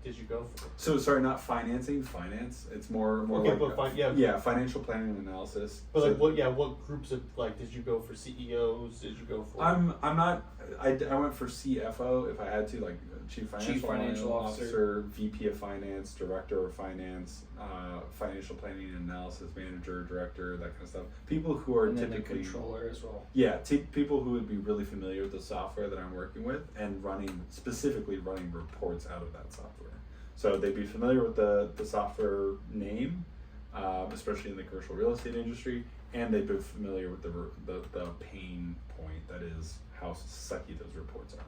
did you go for? So sorry, not financing, finance. It's more Okay, like but financial planning and analysis. But so what groups of, like, did you go for CEOs? Did you go for? I'm not. I went for CFO if I had to, like Chief Financial Officer, VP of Finance, Director of Finance, Financial Planning and Analysis Manager, Director, that kind of stuff. People who are and then typically the controller as well. Yeah, people who would be really familiar with the software that I'm working with and specifically running reports out of that software. So they'd be familiar with the software name, especially in the commercial real estate industry, and they'd be familiar with the pain point that is how sucky those reports are.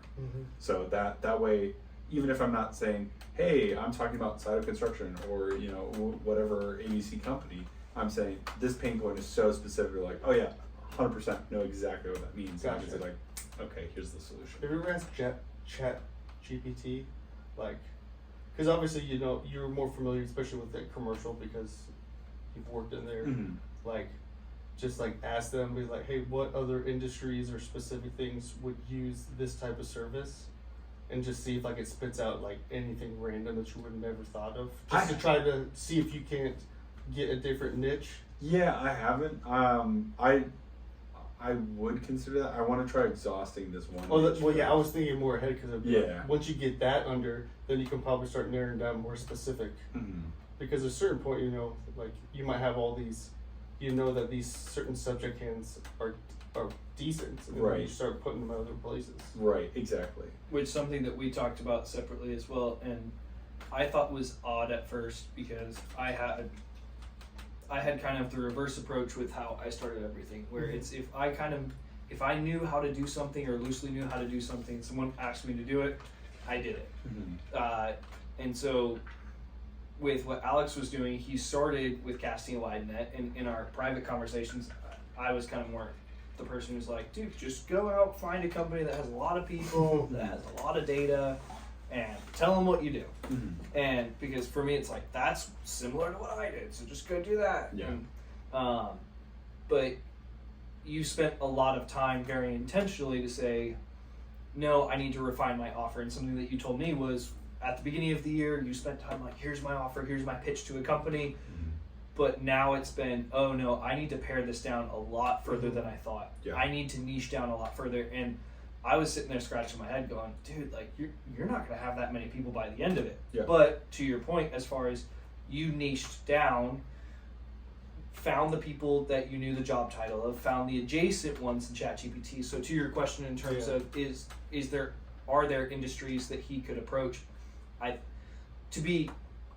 So that way, even if I'm not saying, hey, I'm talking about Cyto Construction or whatever ABC company, I'm saying this pain point is so specific. Like, oh yeah, 100% know exactly what that means. Gotcha. And I can say like, okay, here's the solution. Have you ever asked Chat GPT, like, because obviously you're more familiar, especially with the commercial because you've worked in there. Like, just like ask them, be like, hey, what other industries or specific things would use this type of service, and just see if like it spits out like anything random that you would have never thought of, just to try to see if you can't get a different niche. Yeah, I haven't. I would consider that. I want to try exhausting this one. I was thinking more ahead because Yeah. Once you get that under, then you can probably start narrowing down more specific. Because at a certain point, like you might have all these, that these certain subject hands are decent, and then you start putting them in other places. Right, exactly. Which something that we talked about separately as well, and I thought was odd at first because I had kind of the reverse approach with how I started everything, where it's if I knew how to do something or loosely knew how to do something, someone asked me to do it, I did it. And so with what Alex was doing, he started with casting a wide net, and in our private conversations, I was kind of more the person who's like, dude, just go out, find a company that has a lot of people, that has a lot of data, and tell them what you do. And because for me, it's like, that's similar to what I did, so just go do that. Yeah. And, but you spent a lot of time very intentionally to say, no, I need to refine my offer. And something that you told me was, at the beginning of the year, you spent time like, here's my offer, here's my pitch to a company. But now it's been, oh no, I need to pare this down a lot further than I thought. Yeah. I need to niche down a lot further. And I was sitting there scratching my head going, dude, like you're not going to have that many people by the end of it. Yeah. But to your point, as far as you niched down, found the people that you knew the job title of, found the adjacent ones in ChatGPT. So to your question in terms of are there industries that he could approach? To be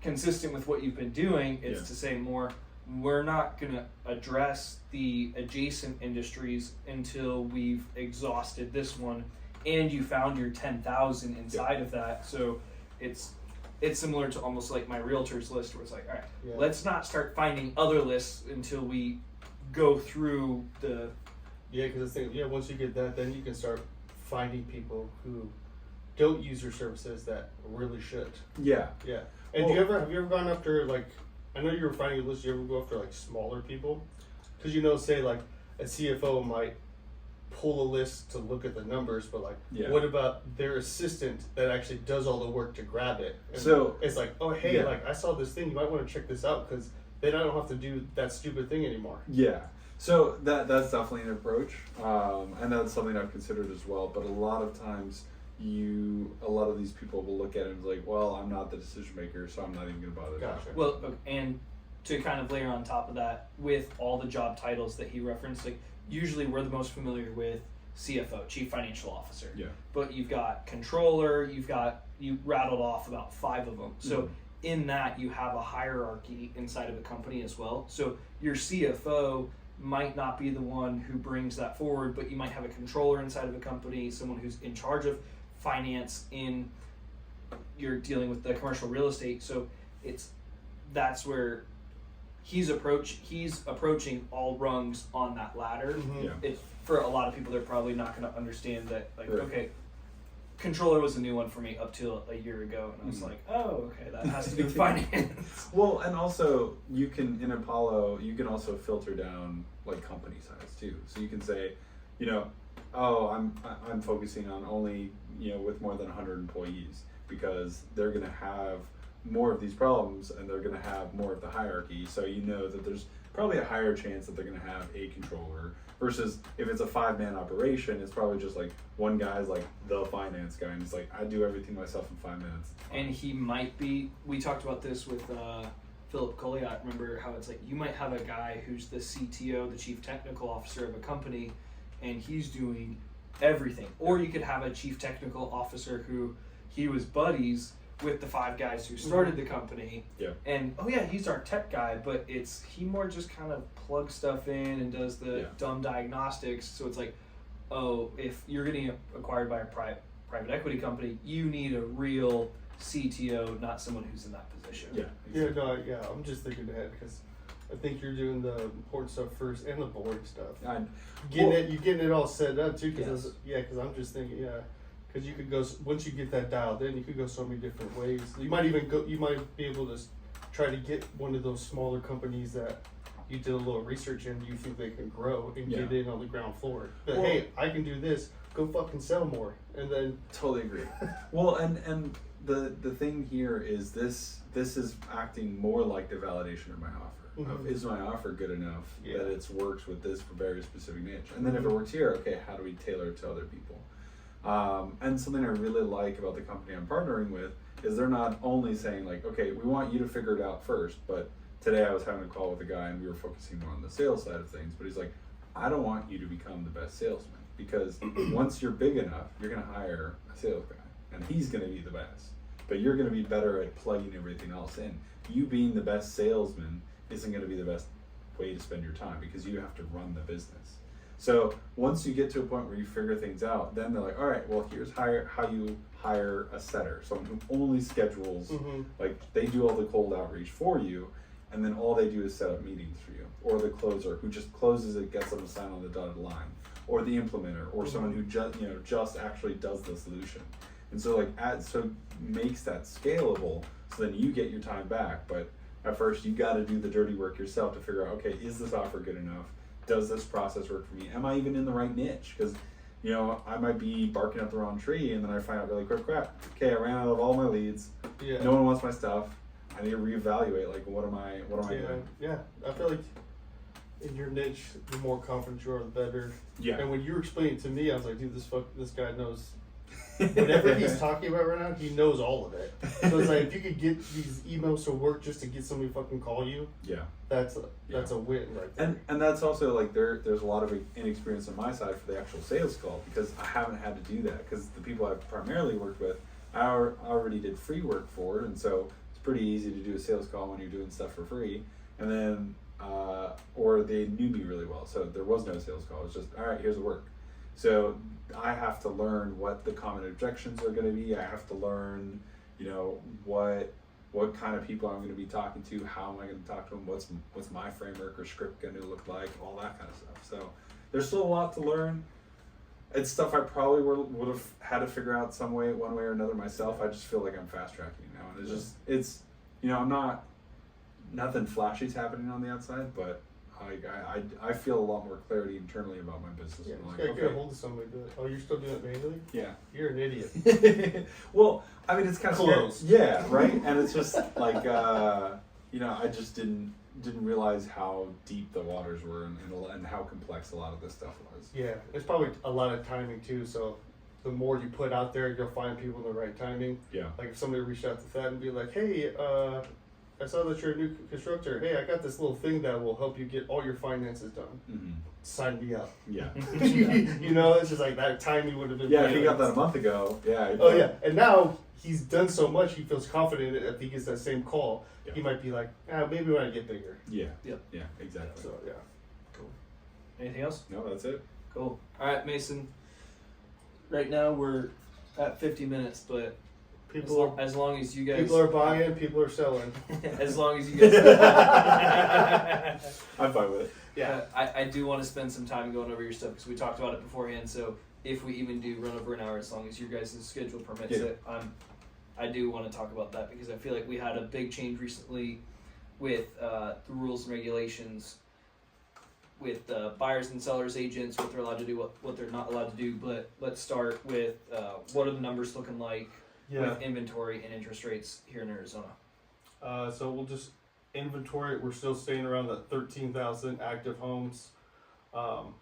consistent with what you've been doing, it's to say more, we're not going to address the adjacent industries until we've exhausted this one and you found your 10,000 inside of that. So it's similar to almost like my realtors list where it's like, all right, let's not start finding other lists until we go through the... Yeah, because the thing, once you get that, then you can start finding people who don't use your services that really should. Yeah. Yeah. And have you ever gone after, like, I know you were finding a list, you ever go after, like, smaller people? Because, say, like, a CFO might pull a list to look at the numbers, but, like, what about their assistant that actually does all the work to grab it? And so it's like, oh, hey, like, I saw this thing, you might want to check this out, because then I don't have to do that stupid thing anymore. Yeah. So that's definitely an approach, and that's something I've considered as well, but a lot of times... a lot of these people will look at it and be like, well, I'm not the decision maker, so I'm not even going to bother. Gotcha. Well, and to kind of layer on top of that, with all the job titles that he referenced, like usually we're the most familiar with CFO, Chief Financial Officer. Yeah. But you've got Controller, you rattled off about 5 of them. So in that, you have a hierarchy inside of a company as well. So your CFO might not be the one who brings that forward, but you might have a controller inside of a company, someone who's in charge of finance you're dealing with the commercial real estate. So that's where he's approaching all rungs on that ladder. Mm-hmm. For a lot of people, they're probably not going to understand that, like, okay, controller was a new one for me up till a year ago, and I was like, oh, okay, that has to do with finance. Well, and also in Apollo, you can also filter down like company size too. So you can say, I'm focusing on only, with more than 100 employees, because they're going to have more of these problems and they're going to have more of the hierarchy. So that there's probably a higher chance that they're going to have a controller, versus if it's a 5-man operation, it's probably just like one guy's like the finance guy and he's like, I do everything myself in 5 minutes. And he might be, we talked about this with Philip Colliot, remember how it's like you might have a guy who's the CTO, the Chief Technical Officer of a company, and he's doing everything. Or you could have a Chief Technical Officer who he was buddies with the 5 guys who started the company. Yeah. And he's our tech guy, but he more just kind of plugs stuff in and does the dumb diagnostics. So it's like, oh, if you're getting acquired by a private equity company, you need a real CTO, not someone who's in that position. Yeah. Exactly. I'm just thinking ahead because I think you're doing the important stuff first and the boring stuff. You're getting it all set up too. Because I'm just thinking, because you could go, once you get that dialed in, you could go so many different ways. You might be able to try to get one of those smaller companies that you did a little research in, you think they can grow and get in on the ground floor. But hey, I can do this, go fucking sell more. And then totally agree. Well, and the thing here is this is acting more like the validation of my offer. Of, is my offer good enough that it's works with this very specific niche? And then if it works here, okay, how do we tailor it to other people? And something I really like about the company I'm partnering with is they're not only saying like, okay, we want you to figure it out first, but today I was having a call with a guy and we were focusing more on the sales side of things, but he's like, I don't want you to become the best salesman, because once you're big enough, you're going to hire a sales guy and he's going to be the best, but you're going to be better at plugging everything else in. You being the best salesman isn't going to be the best way to spend your time, because you have to run the business. So once you get to a point where you figure things out, then they're like, all right, well, here's how you hire a setter, someone who only schedules, like they do all the cold outreach for you, and then all they do is set up meetings for you. Or the closer who just closes it, gets them to sign on the dotted line. Or the implementer, or someone who just actually does the solution. And so makes that scalable, so then you get your time back. But at first you got to do the dirty work yourself to figure out, okay, is this offer good enough? Does this process work for me? Am I even in the right niche? Because You know, I might be barking up the wrong tree, and then I find out really quick, crap. Okay, I ran out of all my leads. Yeah. No one wants my stuff. I need to reevaluate. Like, what am I doing? Yeah. I feel like in your niche, the more confident you are, the better. Yeah. And when you were explaining to me, I was like, dude, this guy knows. Whatever he's talking about right now, he knows all of it. So it's like, if you could get these emails to work just to get somebody to fucking call you, Yeah. that's a win right there. And that's also like there's a lot of inexperience on my side for the actual sales call, because I haven't had to do that, because the people I've primarily worked with, I already did free work for, and so it's pretty easy to do a sales call when you're doing stuff for free. And then or they knew me really well, so there was no sales call. It's just, all right, here's the work. So I have to learn what the common objections are going to be. I have to learn, you know, what kind of people I'm going to be talking to. How am I going to talk to them? What's my framework or script going to look like? All that kind of stuff. So there's still a lot to learn. It's stuff I probably would have had to figure out one way or another myself. I just feel like I'm fast tracking it now, and it's you know, I'm not, nothing flashy's happening on the outside, but I feel a lot more clarity internally about my business. Yeah, I'm just like, gotta get a hold of somebody. Do it. Oh, you're still doing it manually? Yeah. You're an idiot. Well, I mean, it's kind of Close. Yeah, right. And it's just like you know, I just didn't realize how deep the waters were and how complex a lot of this stuff was. Yeah, it's probably a lot of timing too. So the more you put out there, you'll find people in the right timing. Yeah. Like if somebody reached out to Thad and be like, hey, I saw that you're a new constructor. Hey, I got this little thing that will help you get all your finances done. Mm-hmm. Sign me up. Yeah. You know, it's just like that timing would have been. Yeah, if he got that a month ago, yeah. Oh yeah, and now he's done so much, he feels confident that if he gets that same call, Yeah. he might be like, maybe when I get bigger. Yeah. Yep. Yeah, exactly. So yeah. Cool. Anything else? No, that's it. Cool. All right, Mason. Right now we're at 50 minutes, but as long as you guys, people are buying, people are selling. as long as you guys, I'm fine with it. Yeah. I do want to spend some time going over your stuff because we talked about it beforehand. So if we even do run over an hour, as long as your guys' schedule permits it, I do want to talk about that because I feel like we had a big change recently with the rules and regulations with buyers and sellers agents, what they're allowed to do, what they're not allowed to do. But let's start with what are the numbers looking like with inventory and interest rates here in Arizona? So we'll just inventory. We're still staying around the 13,000 active homes. Do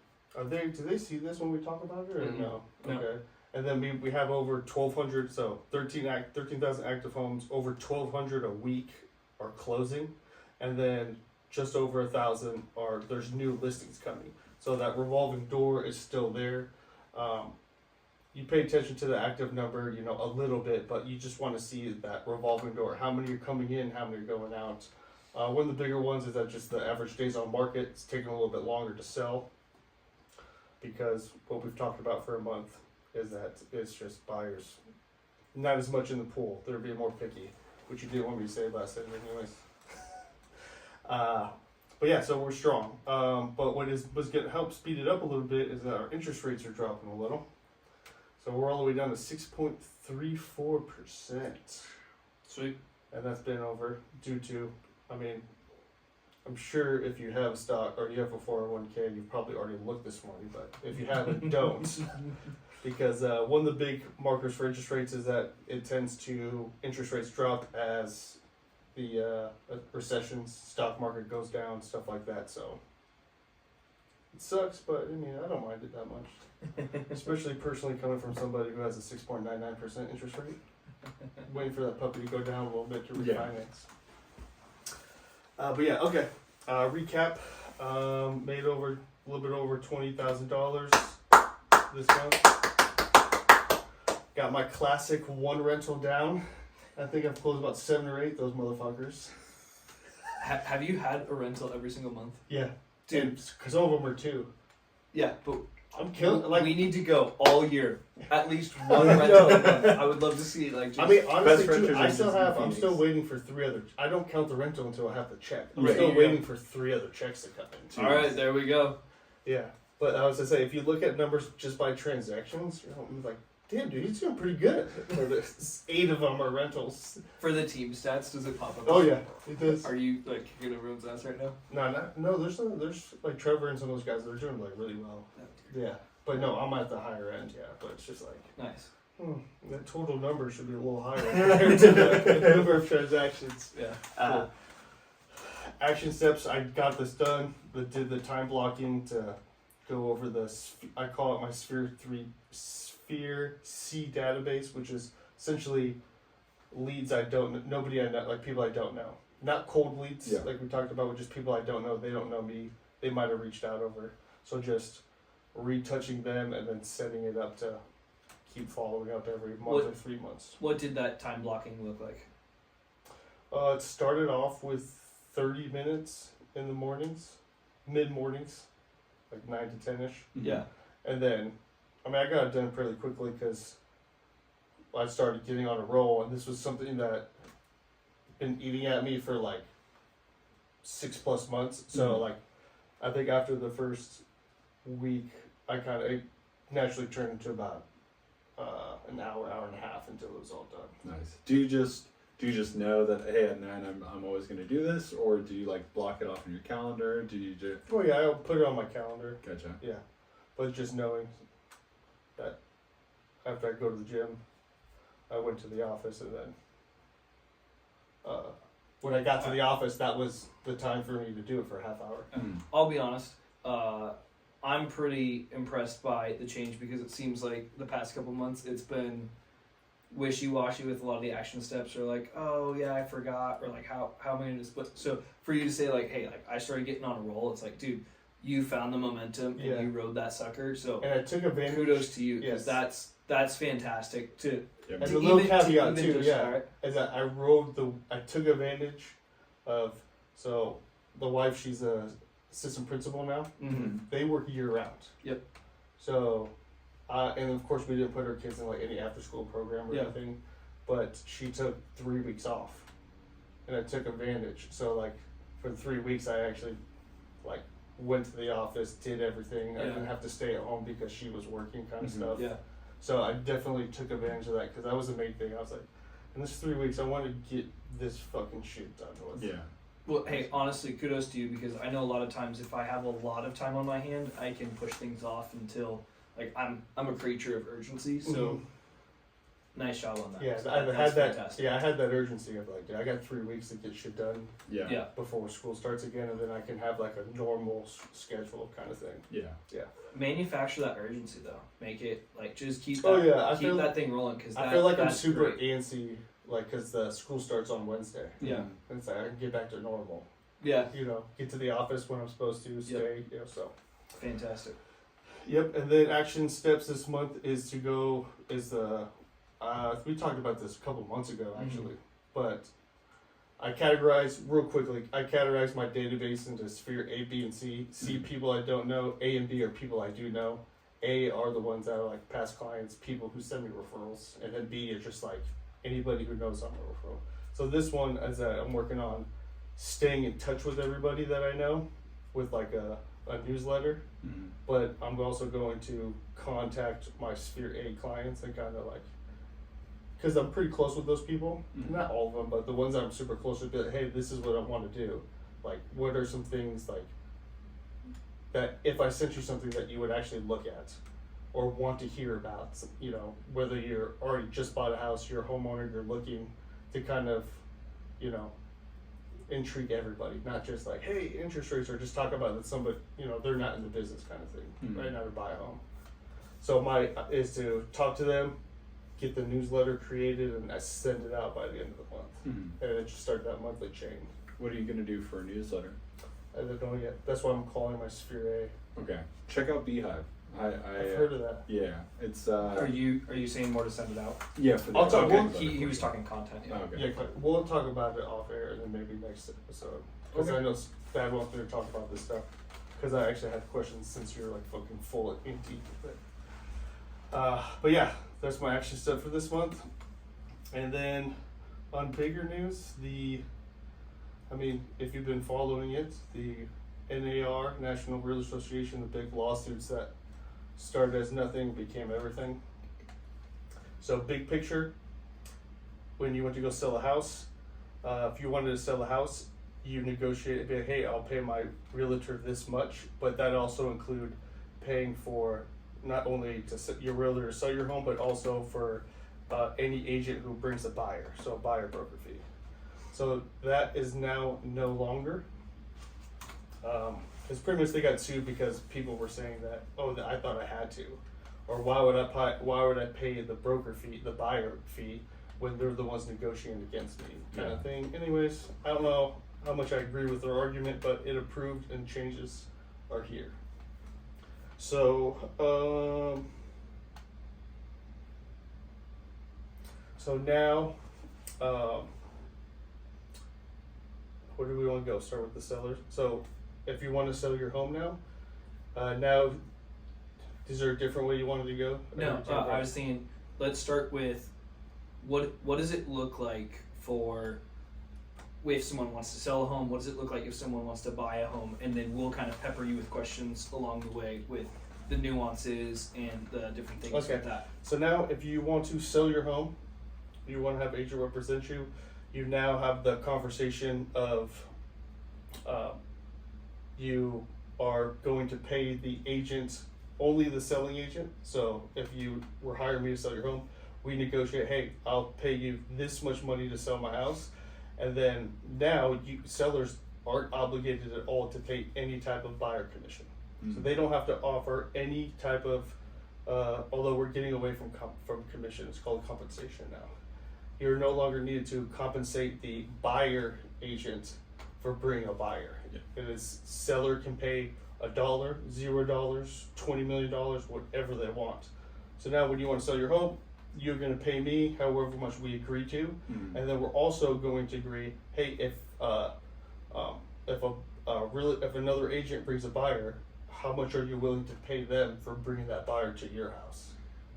they see this when we talk about it or no? No. Okay. And then we have over 1,200. So 13,000 active homes. Over 1,200 a week are closing, and then just over 1,000 there's new listings coming. So that revolving door is still there. You pay attention to the active number, you know, a little bit, but you just want to see that revolving door. How many are coming in, how many are going out. One of the bigger ones is that just the average days on market. It's taking a little bit longer to sell because what we've talked about for a month is that it's just buyers, not as much in the pool. They're being more picky, which you didn't want me to say last time anyways. But yeah, so we're strong. But what was going to help speed it up a little bit is that our interest rates are dropping a little. So we're all the way down to 6.34%. Sweet. And that's been over due to, I mean, I'm sure if you have a stock or you have a 401k, you've probably already looked this morning, but if you haven't, don't. Because one of the big markers for interest rates is that interest rates drop as the recession, stock market goes down, stuff like that. So it sucks, but I mean, I don't mind it that much. Especially personally coming from somebody who has a 6.99% interest rate. Waiting for that puppy to go down a little bit to refinance. But yeah, okay. Recap. Made a little bit over $20,000 this month. Got my classic one rental down. I think I've closed about 7 or 8 those motherfuckers. Have you had a rental every single month? Yeah. Dude. Because some of them are 2. Yeah, but I'm killing. We need to go all year. At least one rental a month. I would love to see just I mean, honestly, best too, renters I'm still waiting for 3 other. I don't count the rental until I have the check. I'm Right. still waiting for 3 other checks to come in. All right, there we go. Yeah, but I was gonna say, if you look at numbers just by transactions, you're like, damn, dude, he's doing pretty good. 8 of them are rentals. For the team stats, does it pop up? Oh yeah, it does. Are you like kicking everyone's ass right now? No. There's like Trevor and some of those guys that are doing like really well. Yeah. But no, I'm at the higher end, yeah. But it's just like, Nice. the total number should be a little higher compared to the number of transactions. Yeah. Action steps, I got this done. Did the time blocking to go over I call it my Sphere C database, which is essentially leads nobody I know, like people I don't know. Not cold leads, like we talked about, with just people I don't know. They don't know me. They might have reached out over. So just retouching them and then setting it up to keep following up every month or 3 months. What did that time blocking look like? It started off with 30 minutes in the mornings, mid-mornings, like 9 to 10-ish. Yeah. And then, I got it done pretty quickly because I started getting on a roll, and this was something that been eating at me for like 6+ months. So like, I think after the first week, it naturally turned into about an hour and a half until it was all done. Nice. Do you just know that, hey, at 9 I'm always going to do this, or do you like block it off in your calendar? Do you just... Oh yeah, I'll put it on my calendar. Gotcha. Yeah, but just knowing that after I go to the gym, I went to the office, and then when I got to the office, that was the time for me to do it for a half hour. I'll be honest. I'm pretty impressed by the change because it seems like the past couple months it's been wishy-washy with a lot of the action steps, or like, oh yeah, I forgot, or like how am I going to split? So for you to say like, hey, like I started getting on a roll, it's like, dude, you found the momentum and you rode that sucker. So and I took advantage. Kudos to you, because that's fantastic to. And the little caveat too, is that I took advantage of, so the wife, she's a assistant principal now. Mm-hmm. They work year round. Yep. So, and of course we didn't put our kids in like any after school program or anything, but she took 3 weeks off, and I took advantage. So like for the 3 weeks, I actually like went to the office, did everything. I didn't have to stay at home because she was working, kind of stuff. Yeah. So I definitely took advantage of that, because that was the main thing. I was like, in this 3 weeks, I want to get this fucking shit done with. Yeah. Well, hey, honestly, kudos to you, because I know a lot of times if I have a lot of time on my hand, I can push things off until, like, I'm a creature of urgency. So, nice job on that. Yeah, So I had that. fantastic. Yeah, I had that urgency of like, I got 3 weeks to get shit done. Yeah. Before school starts again, and then I can have like a normal schedule kind of thing. Yeah. Manufacture that urgency though. Make it like just keep. Keep that thing rolling, because I feel like I'm that's super great. antsy, like because the school starts on Wednesday. Yeah. And it's like I can get back to normal. Yeah. Get to the office when I'm supposed to, stay. So. Fantastic. Yep, and then action steps this month is we talked about this a couple months ago actually, but I categorize my database into sphere A, B, and C. C, people I don't know. A and B are people I do know. A are the ones that are like past clients, people who send me referrals, and then B is just like anybody who knows I'm a referral. So this one is that I'm working on staying in touch with everybody that I know with like a newsletter, but I'm also going to contact my sphere A clients and kind of like, because I'm pretty close with those people, not all of them, but the ones that I'm super close with, be like, hey, this is what I want to do. Like, what are some things like that if I sent you something that you would actually look at or want to hear about, whether you're already just bought a house, you're a homeowner, you're looking to kind of, intrigue everybody, not just like, hey, interest rates, or just talk about that somebody, they're not in the business kind of thing, right now to buy a home. So is to talk to them, get the newsletter created, and I send it out by the end of the month. And it just start that monthly chain. What are you going to do for a newsletter? I don't know yet. That's why I'm calling my Sphere A. Okay. Check out Beehive. I've heard of that. Yeah. It's Are you saying more to send it out? Yeah, I'll talk. He was talking content. Yeah. Oh, okay. Yeah, we'll talk about it off air, and then maybe next episode. Because I know Thad wants me to talk about this stuff. Because I actually had questions since you're like fucking full of empty. But yeah, that's my action step for this month. And then on bigger news, if you've been following it, the NAR, National Realtor Association, the big lawsuits that started as nothing became everything. So big picture, when you went to go sell a house, if you wanted to sell a house, you negotiate, be like, hey, I'll pay my realtor this much, but that also include paying for not only to your realtor to sell your home, but also for any agent who brings a buyer, so a buyer broker fee. So that is now no longer. Because pretty much they got sued because people were saying that, I thought I had to, or why would I pay the broker fee, the buyer fee, when they're the ones negotiating against me, kind of thing. Anyways, I don't know how much I agree with their argument, but it approved and changes are here. So, now, where do we want to go? Start with the sellers. So, if you want to sell your home now, is there a different way you wanted to go? No, I was thinking, let's start with what does it look like for if someone wants to sell a home? What does it look like if someone wants to buy a home? And then we'll kind of pepper you with questions along the way with the nuances and the different things with that. So now, if you want to sell your home, you want to have agent represent you, you now have the conversation of you are going to pay the agent, only the selling agent. So if you were hiring me to sell your home, we negotiate, hey, I'll pay you this much money to sell my house. And then now sellers aren't obligated at all to pay any type of buyer commission. So they don't have to offer any type of, although we're getting away from commission, it's called compensation now. You're no longer needed to compensate the buyer agent for bringing a buyer. Yeah. It is seller can pay $1, $0, $20 million, whatever they want. So now when you want to sell your home, you're going to pay me however much we agree to, and then we're also going to agree, hey, if another agent brings a buyer, how much are you willing to pay them for bringing that buyer to your house?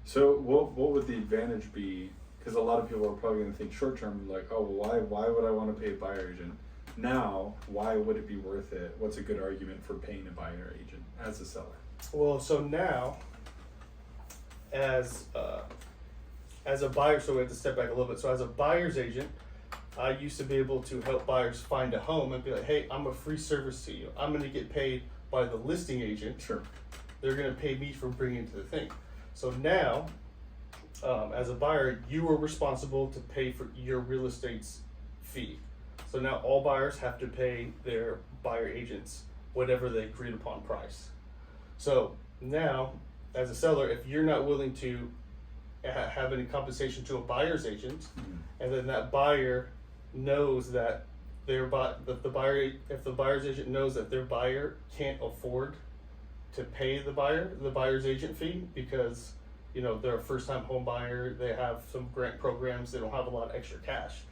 So what would the advantage be? Because a lot of people are probably going to think short term, like, oh, well, why would I want to pay a buyer agent? Now, why would it be worth it? What's a good argument for paying a buyer agent as a seller? Well, so now, as a buyer, so we have to step back a little bit. So as a buyer's agent, I used to be able to help buyers find a home and be like, hey, I'm a free service to you. I'm going to get paid by the listing agent. Sure. They're going to pay me for bringing it to the thing. So now, as a buyer, you are responsible to pay for your real estate's fee. So now all buyers have to pay their buyer agents whatever they agreed upon price. So now, as a seller, if you're not willing to have any compensation to a buyer's agent, and then that buyer knows that if the buyer's agent knows that their buyer can't afford to pay the buyer's agent fee because they're a first-time home buyer, they have some grant programs, they don't have a lot of extra cash.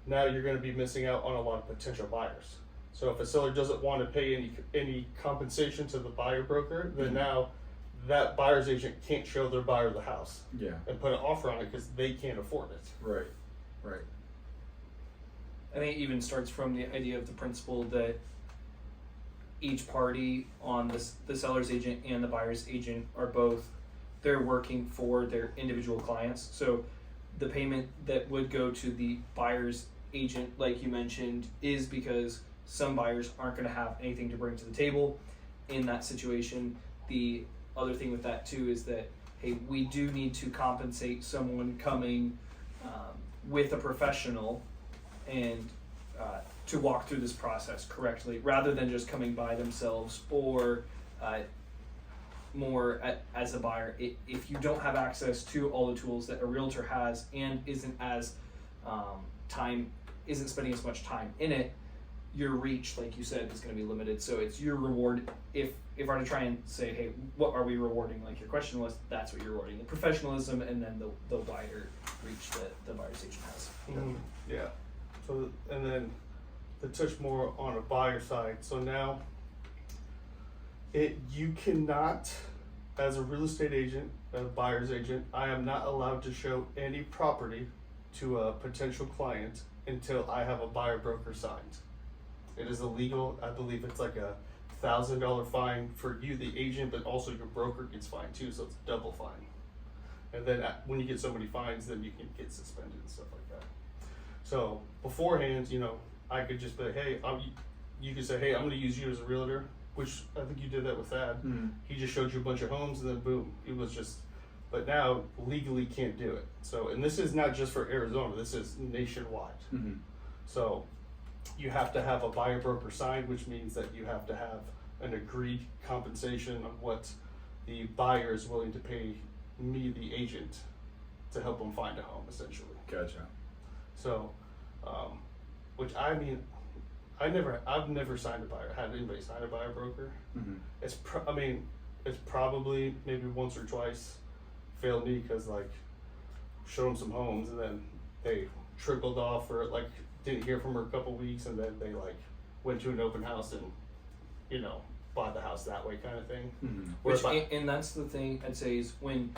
Now you're going to be missing out on a lot of potential buyers. So if a seller doesn't want to pay any compensation to the buyer broker, then now that buyer's agent can't show their buyer the house and put an offer on it because they can't afford it. Right. I think it even starts from the idea of the principle that each party on the seller's agent and the buyer's agent are they're working for their individual clients. So the payment that would go to the buyer's agent, like you mentioned, is because some buyers aren't going to have anything to bring to the table in that situation. The other thing with that too is that, hey, we do need to compensate someone coming with a professional and to walk through this process correctly, rather than just coming by themselves or as a buyer. If you don't have access to all the tools that a realtor has and isn't spending as much time in it, your reach, like you said, is going to be limited. So it's your reward. If I were to try and say, hey, what are we rewarding? Like your question was, that's what you're rewarding: the professionalism and then the wider reach that the buyer's agent has. Yeah. So and then to touch more on a buyer side. So now, you cannot, as a real estate agent, a buyer's agent, I am not allowed to show any property to a potential client until I have a buyer broker signed. It is illegal. I believe it's like $1,000 fine for you, the agent, but also your broker gets fined too, so it's double fine. And then when you get so many fines, then you can get suspended and stuff like that. So beforehand, I could just be like, hey, you could say, hey, I'm going to use you as a realtor, which I think you did that with Thad. Mm-hmm. He just showed you a bunch of homes and then boom, it was just. But now legally can't do it. So, and this is not just for Arizona. This is nationwide. Mm-hmm. So, you have to have a buyer broker signed, which means that you have to have an agreed compensation on what the buyer is willing to pay me, the agent, to help them find a home, essentially. Gotcha. So, which I mean, I've never signed a buyer. Had anybody sign a buyer broker? Mm-hmm. It's probably maybe once or twice failed me because like showed them some homes and then they trickled off or like didn't hear from her a couple weeks and then they like went to an open house and bought the house that way kind of thing. Mm-hmm. And that's the thing I'd say is when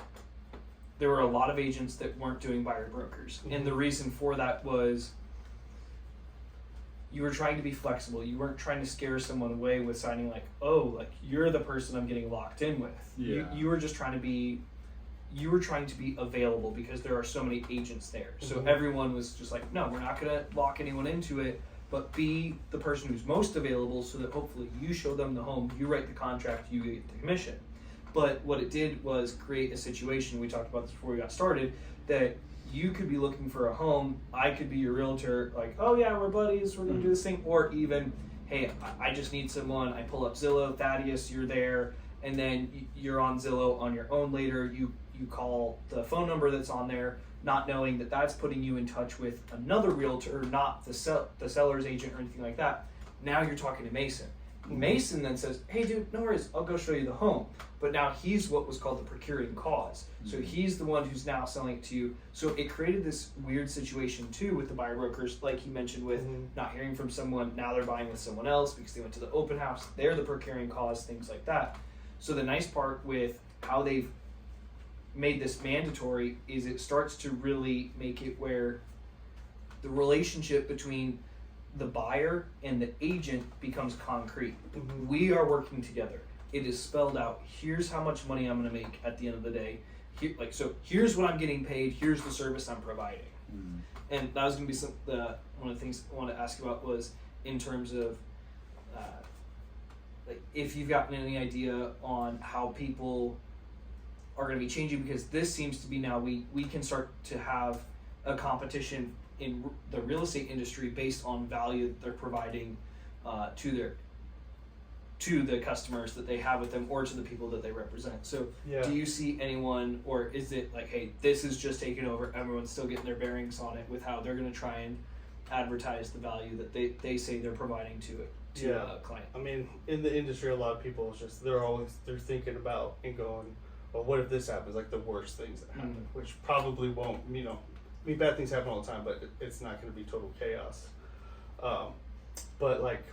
there were a lot of agents that weren't doing buyer brokers, and the reason for that was you were trying to be flexible. You weren't trying to scare someone away with signing like, oh, like you're the person I'm getting locked in with. Yeah. You were just trying to be available because there are so many agents there. So Mhm. everyone was just like, no, we're not going to lock anyone into it, but be the person who's most available so that hopefully you show them the home, you write the contract, you get the commission. But what it did was create a situation, we talked about this before we got started, that you could be looking for a home, I could be your realtor, like, oh yeah, we're buddies, we're going to do this thing, or even, hey, I just need someone, I pull up Zillow, Thaddeus, you're there, and then you're on Zillow on your own later, you call the phone number that's on there, not knowing that that's putting you in touch with another realtor, not the seller's agent or anything like that. Now you're talking to Mason. Mason then says, hey dude, no worries, I'll go show you the home. But now he's what was called the procuring cause. So he's the one who's now selling it to you. So it created this weird situation too with the buyer brokers, like he mentioned with not hearing from someone, now they're buying with someone else because they went to the open house, they're the procuring cause, things like that. So the nice part with how they've made this mandatory is it starts to really make it where the relationship between the buyer and the agent becomes concrete. Mhm. We are working together. It is spelled out. Here's how much money I'm going to make at the end of the day. Here, so here's what I'm getting paid. Here's the service I'm providing. Mm-hmm. And that was going to be one of the things I wanted to ask you about was in terms of like if you've gotten any idea on how people are going to be changing, because this seems to be now we can start to have a competition in the real estate industry based on value that they're providing to the customers that they have with them or to the people that they represent. So Yeah. do you see anyone, or is it like, hey, this is just taking over, everyone's still getting their bearings on it with how they're going to try and advertise the value that they say they're providing to a client? I mean, in the industry, a lot of people it's just they're thinking about and going, well, what if this happens? Like the worst things that happen, which probably won't. I mean, bad things happen all the time, but it's not going to be total chaos. But like,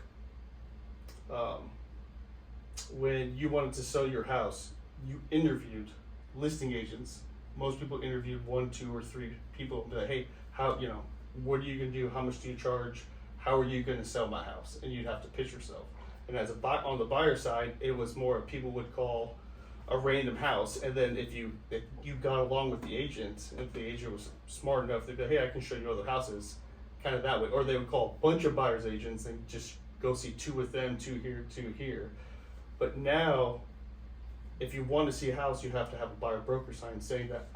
when you wanted to sell your house, you interviewed listing agents. Most people interviewed 1, 2, or 3 people and be like, hey, how, what are you going to do? How much do you charge? How are you going to sell my house? And you'd have to pitch yourself. And as on the buyer side, it was more people would call a random house, and then if you got along with the agent, if the agent was smart enough, they'd be, hey, I can show you other houses, kind of that way. Or they would call a bunch of buyers agents and just go see 2 with them, 2 here, 2 here. But now, if you want to see a house, you have to have a buyer broker sign saying that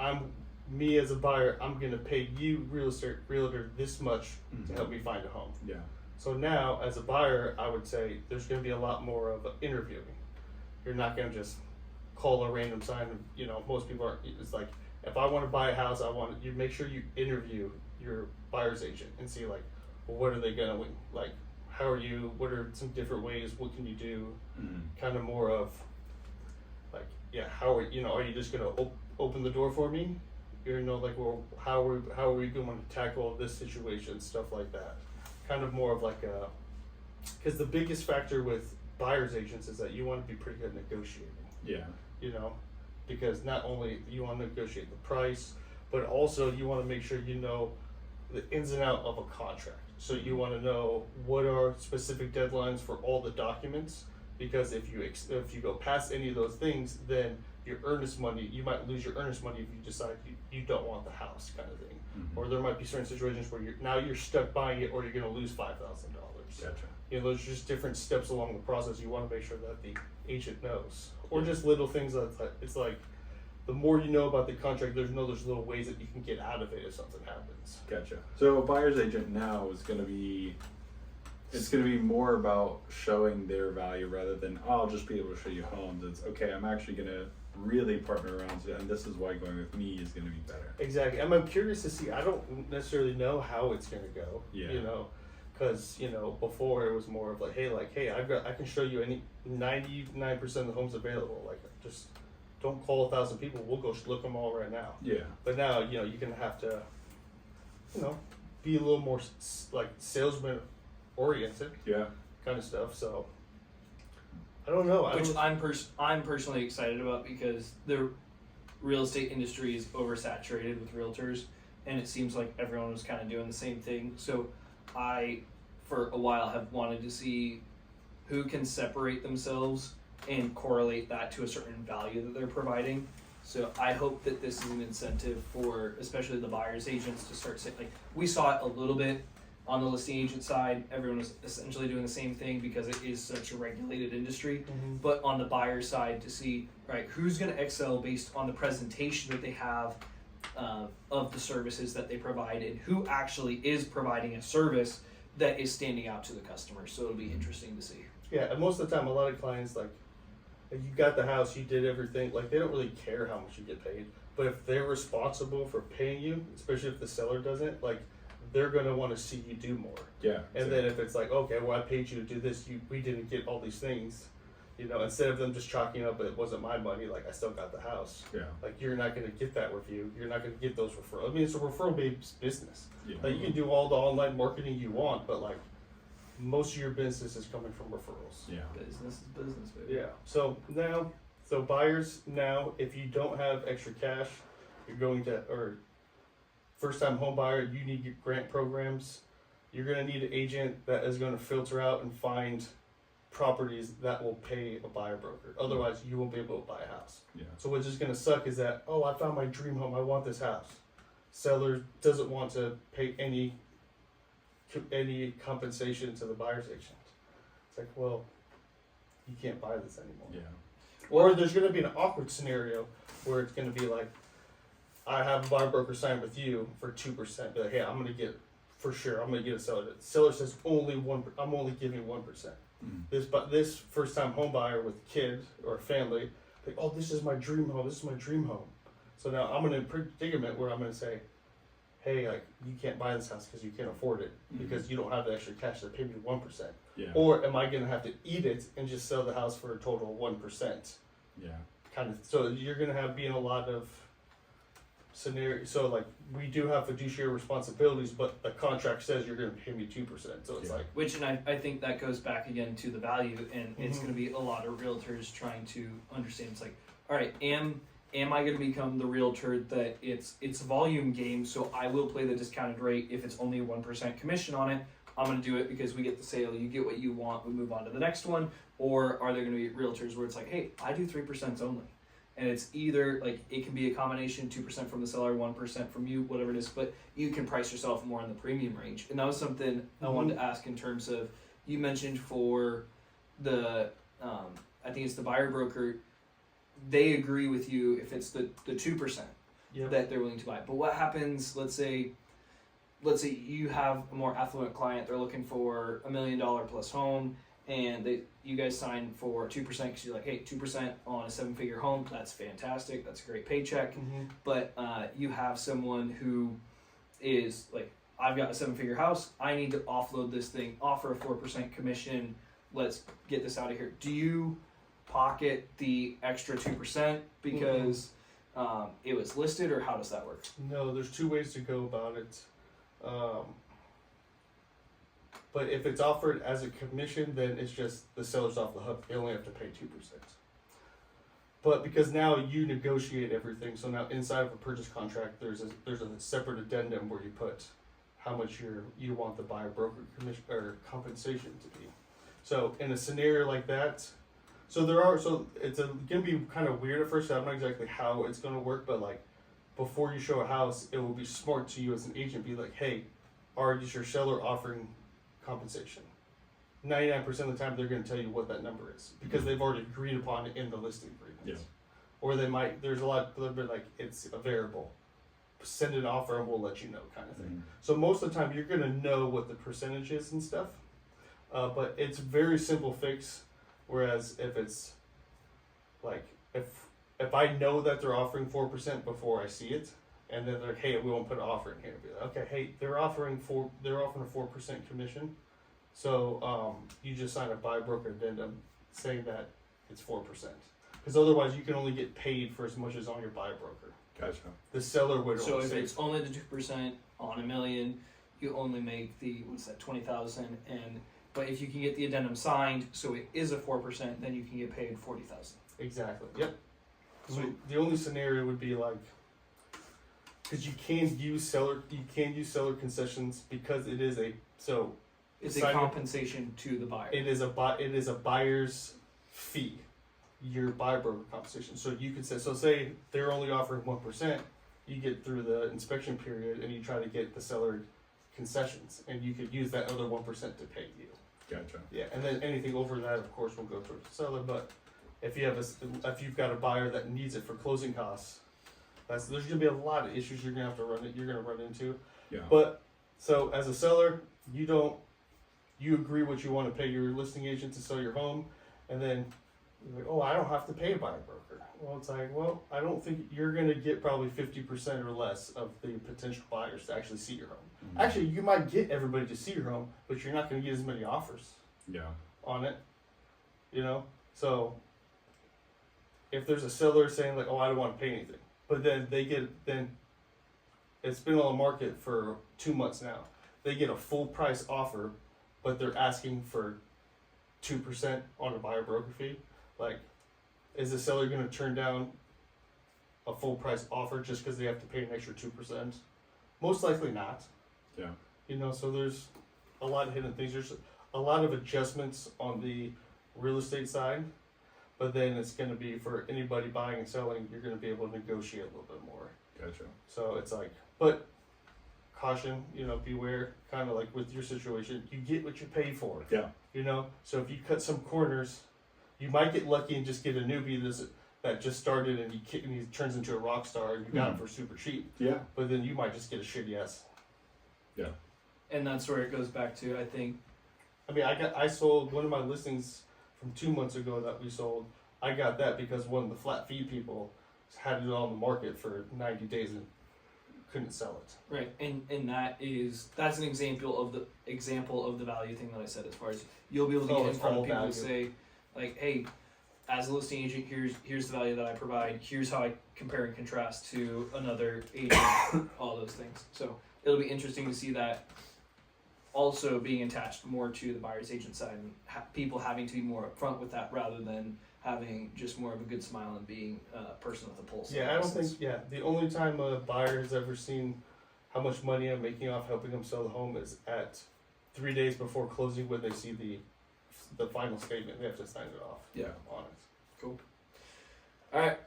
me as a buyer, I'm going to pay you, realtor, this much to help me find a home. Yeah. So now, as a buyer, I would say there's going to be a lot more of interviewing. You're not going to just call a random sign. Most people are. It's like, if I want to buy a house, I want you make sure you interview your buyer's agent and see like, well, what are they going to like? How are you? What are some different ways? What can you do? Kind of more of like, yeah, how are you just going to open the door for me? Like, well, how are we going to tackle this situation? Stuff like that. Kind of more of like because the biggest factor with buyer's agents is that you want to be pretty good at negotiating. Yeah. Because not only you want to negotiate the price, but also you want to make sure you know the ins and out of a contract. So you want to know what are specific deadlines for all the documents, because if you go past any of those things, then your earnest money, you might lose your earnest money if you decide you don't want the house kind of thing. Or there might be certain situations where you're stuck buying it, or you're going to lose $5,000. Gotcha. There's just different steps along the process. You want to make sure that the agent knows, or just little things that it's like, the more you know about the contract, there's little ways that you can get out of it if something happens. Gotcha. So a buyer's agent now is going to be, it's going to be more about showing their value rather than, oh, I'll just be able to show you homes. It's okay, I'm actually going to really partner around you, and this is why going with me is going to be better. Exactly. I'm curious to see. I don't necessarily know how it's going to go. Yeah. Because before it was more of like, hey, I can show you any 99% of the homes available. Like, just don't call 1,000 people. We'll go look them all right now. Yeah. But now, you're gonna have to, be a little more like salesman oriented. Yeah. Kind of stuff. So I don't know. I'm personally excited about, because the real estate industry is oversaturated with realtors, and it seems like everyone was kind of doing the same thing. So I, for a while, have wanted to see who can separate themselves and correlate that to a certain value that they're providing. So I hope that this is an incentive for especially the buyer's agents to start saying, like, we saw it a little bit on the listing agent side. Everyone was essentially doing the same thing because it is such a regulated industry. But on the buyer side, to see, right, who's going to excel based on the presentation that they have of the services that they provide, and who actually is providing a service that is standing out to the customer. So it'll be interesting to see. Yeah, and most of the time, a lot of clients, like you got the house, you did everything, like they don't really care how much you get paid. But if they're responsible for paying you, especially if the seller doesn't, like, they're gonna want to see you do more. Yeah. And then if it's like, okay, well, I paid you to do this, we didn't get all these things, instead of them just chalking up, it wasn't my money, like, I still got the house. Yeah. Like, you're not gonna get that review. You're not gonna get those referrals. I mean, it's a referral-based business. Yeah. Like, you can do all the online marketing you want, but like, most of your business is coming from referrals. Yeah. Business is business, baby. Yeah. So buyers now, if you don't have extra cash, you're going to, or first-time home buyer, you need grant programs. You're going to need an agent that is going to filter out and find properties that will pay a buyer broker. Otherwise, you won't be able to buy a house. Yeah. So what's just going to suck is that, oh, I found my dream home. I want this house. Seller doesn't want to pay any compensation to the buyer's agent. It's like, well, you can't buy this anymore. Yeah. Or there's going to be an awkward scenario where it's going to be like, I have a buyer broker sign with you for 2%. Be like, hey, I'm going to get a seller. The seller says I'm only giving 1%. This first time home buyer with a kid or a family, like, oh, this is my dream home. This is my dream home. So now I'm in a predicament where I'm going to say, hey, like, you can't buy this house because you can't afford it because you don't have the extra cash to pay me 1%. Yeah. Or am I going to have to eat it and just sell the house for a total of 1%? Yeah. Kind of. So you're going to be in a lot of scenarios. So like, we do have fiduciary responsibilities, but the contract says you're going to pay me 2%. So it's like, which, and I think that goes back again to the value, and it's going to be a lot of realtors trying to understand. It's like, all right, am I going to become the realtor that it's a volume game, so I will play the discounted rate if it's only a 1% commission on it. I'm going to do it because we get the sale, you get what you want, we move on to the next one. Or are there going to be realtors where it's like, hey, I do 3% only. And it's either, like, it can be a combination, 2% from the seller, 1% from you, whatever it is, but you can price yourself more in the premium range. And that was something I wanted to ask in terms of, you mentioned for the, I think it's the buyer broker, they agree with you if it's the 2% that they're willing to buy. But what happens, let's say you have a more affluent client, they're looking for $1 million plus home, and you guys sign for 2% because you're like, hey, 2% on a 7-figure home, that's fantastic, that's a great paycheck. But you have someone who is like, I've got a 7-figure house, I need to offload this thing, offer a 4% commission, let's get this out of here. Do you pocket the extra 2% because it was listed, or how does that work? No, there's two ways to go about it. But if it's offered as a commission, then it's just the seller's off the hook. They only have to pay 2%. But because now you negotiate everything, so now inside of a purchase contract, there's a separate addendum where you put how much you want the buyer broker commission or compensation to be. So in a scenario like that, So it's gonna be kind of weird at first. I don't know exactly how it's gonna work, but like before you show a house, it will be smart to you as an agent. Be like, hey, is your seller offering compensation? 99% of the time, they're gonna tell you what that number is because they've already agreed upon it in the listing agreement. Yeah. Or they might. There's a lot of bit like it's a variable. Send an offer and we'll let you know, kind of thing. Mm-hmm. So most of the time, you're gonna know what the percentage is and stuff. But it's very simple fix. Whereas if it's like if I know that they're offering 4% before I see it, and then they're like, hey, we won't put an offer in here. Be like, okay, hey, they're offering a 4% commission, so you just sign a buy broker addendum saying that it's 4%, because otherwise you can only get paid for as much as on your buy broker. Gotcha. The seller would. So if it's only the 2% on $1 million, you only make the 20,000 and. But if you can get the addendum signed, so it is a 4%, then you can get paid 40,000. Exactly. Yep. So the only scenario would be like, because you can use seller concessions because it is it's a compensation to the buyer. It is a buyer's fee, your buy broker compensation. So you could say they're only offering 1%, you get through the inspection period and you try to get the seller concessions, and you could use that other 1% to pay you. Gotcha. Yeah, and then anything over that, of course, will go towards the seller. But if you've got a buyer that needs it for closing costs, there's gonna be a lot of issues you're gonna run into. Yeah. But so as a seller, you agree what you want to pay your listing agent to sell your home, and then you're like, oh, I don't have to pay a buyer broker. Well, it's like, well, I don't think you're gonna get probably 50% or less of the potential buyers to actually see your home. Mm-hmm. Actually, you might get everybody to see your home, but you're not going to get as many offers on it, So if there's a seller saying like, oh, I don't want to pay anything, but then it's been on the market for 2 months now, they get a full price offer, but they're asking for 2% on a buyer broker fee. Like, is the seller going to turn down a full price offer just because they have to pay an extra 2%? Most likely not. Yeah. So there's a lot of hidden things. There's a lot of adjustments on the real estate side, but then it's going to be for anybody buying and selling, you're going to be able to negotiate a little bit more. Gotcha. So it's like, but caution, beware, kind of like with your situation, you get what you pay for. Yeah. So if you cut some corners, you might get lucky and just get a newbie that just started and he turns into a rock star and you got him for super cheap. Yeah. But then you might just get a shitty ass. Yeah. And that's where it goes back to, I think. I mean, I sold one of my listings from 2 months ago that we sold. I got that because one of the flat fee people had it on the market for 90 days and couldn't sell it. Right, and that's an example of the value thing that I said, as far as you'll be able to get in front of people and say, like, hey, as a listing agent, here's the value that I provide. Here's how I compare and contrast to another agent. All those things. So it'll be interesting to see that also being attached more to the buyer's agent side, and people having to be more upfront with that rather than having just more of a good smile and being a person with a pulse. Yeah, I don't think. Yeah, the only time a buyer has ever seen how much money I'm making off helping them sell the home is at 3 days before closing, when they see the final statement. They have to sign it off. Yeah. On it. Cool. All right.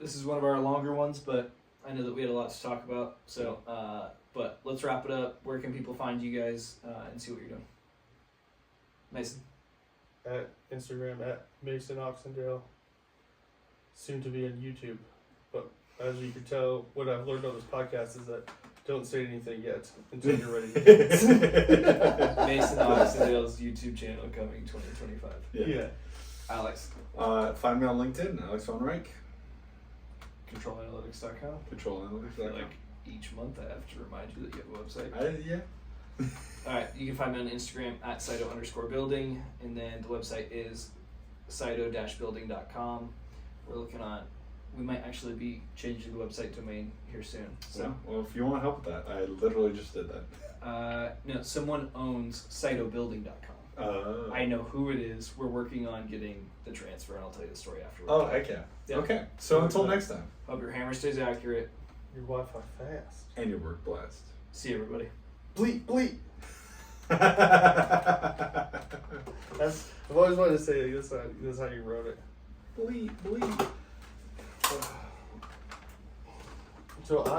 This is one of our longer ones, but I know that we had a lot to talk about. So, but let's wrap it up. Where can people find you guys and see what you're doing? Mason. At Instagram at Mason Oxendale. Soon to be on YouTube. But as you can tell, what I've learned on this podcast is that don't say anything yet until you're ready. Mason Oxendale's YouTube channel coming 2025. Yeah. Alex. Find me on LinkedIn, Alex von Reich. ControlAnalytics.com. ControlAnalytics.com. Like each month I have to remind you that you have a website. Yeah. Alright, you can find me on Instagram at Cyto_building, and then the website is cyto-building.com. We might actually be changing the website domain here soon. So, yeah. Well, if you want help with that, I literally just did that. No, someone owns cytobuilding.com. I know who it is. We're working on getting the transfer, and I'll tell you the story afterwards. Oh, heck yeah. Yep. Okay, so until next time. Hope your hammer stays accurate. Your Wi-Fi fast. And your work blessed. See you, everybody. Bleep, bleep. That's I've always wanted to say this is how you wrote it. Bleep. So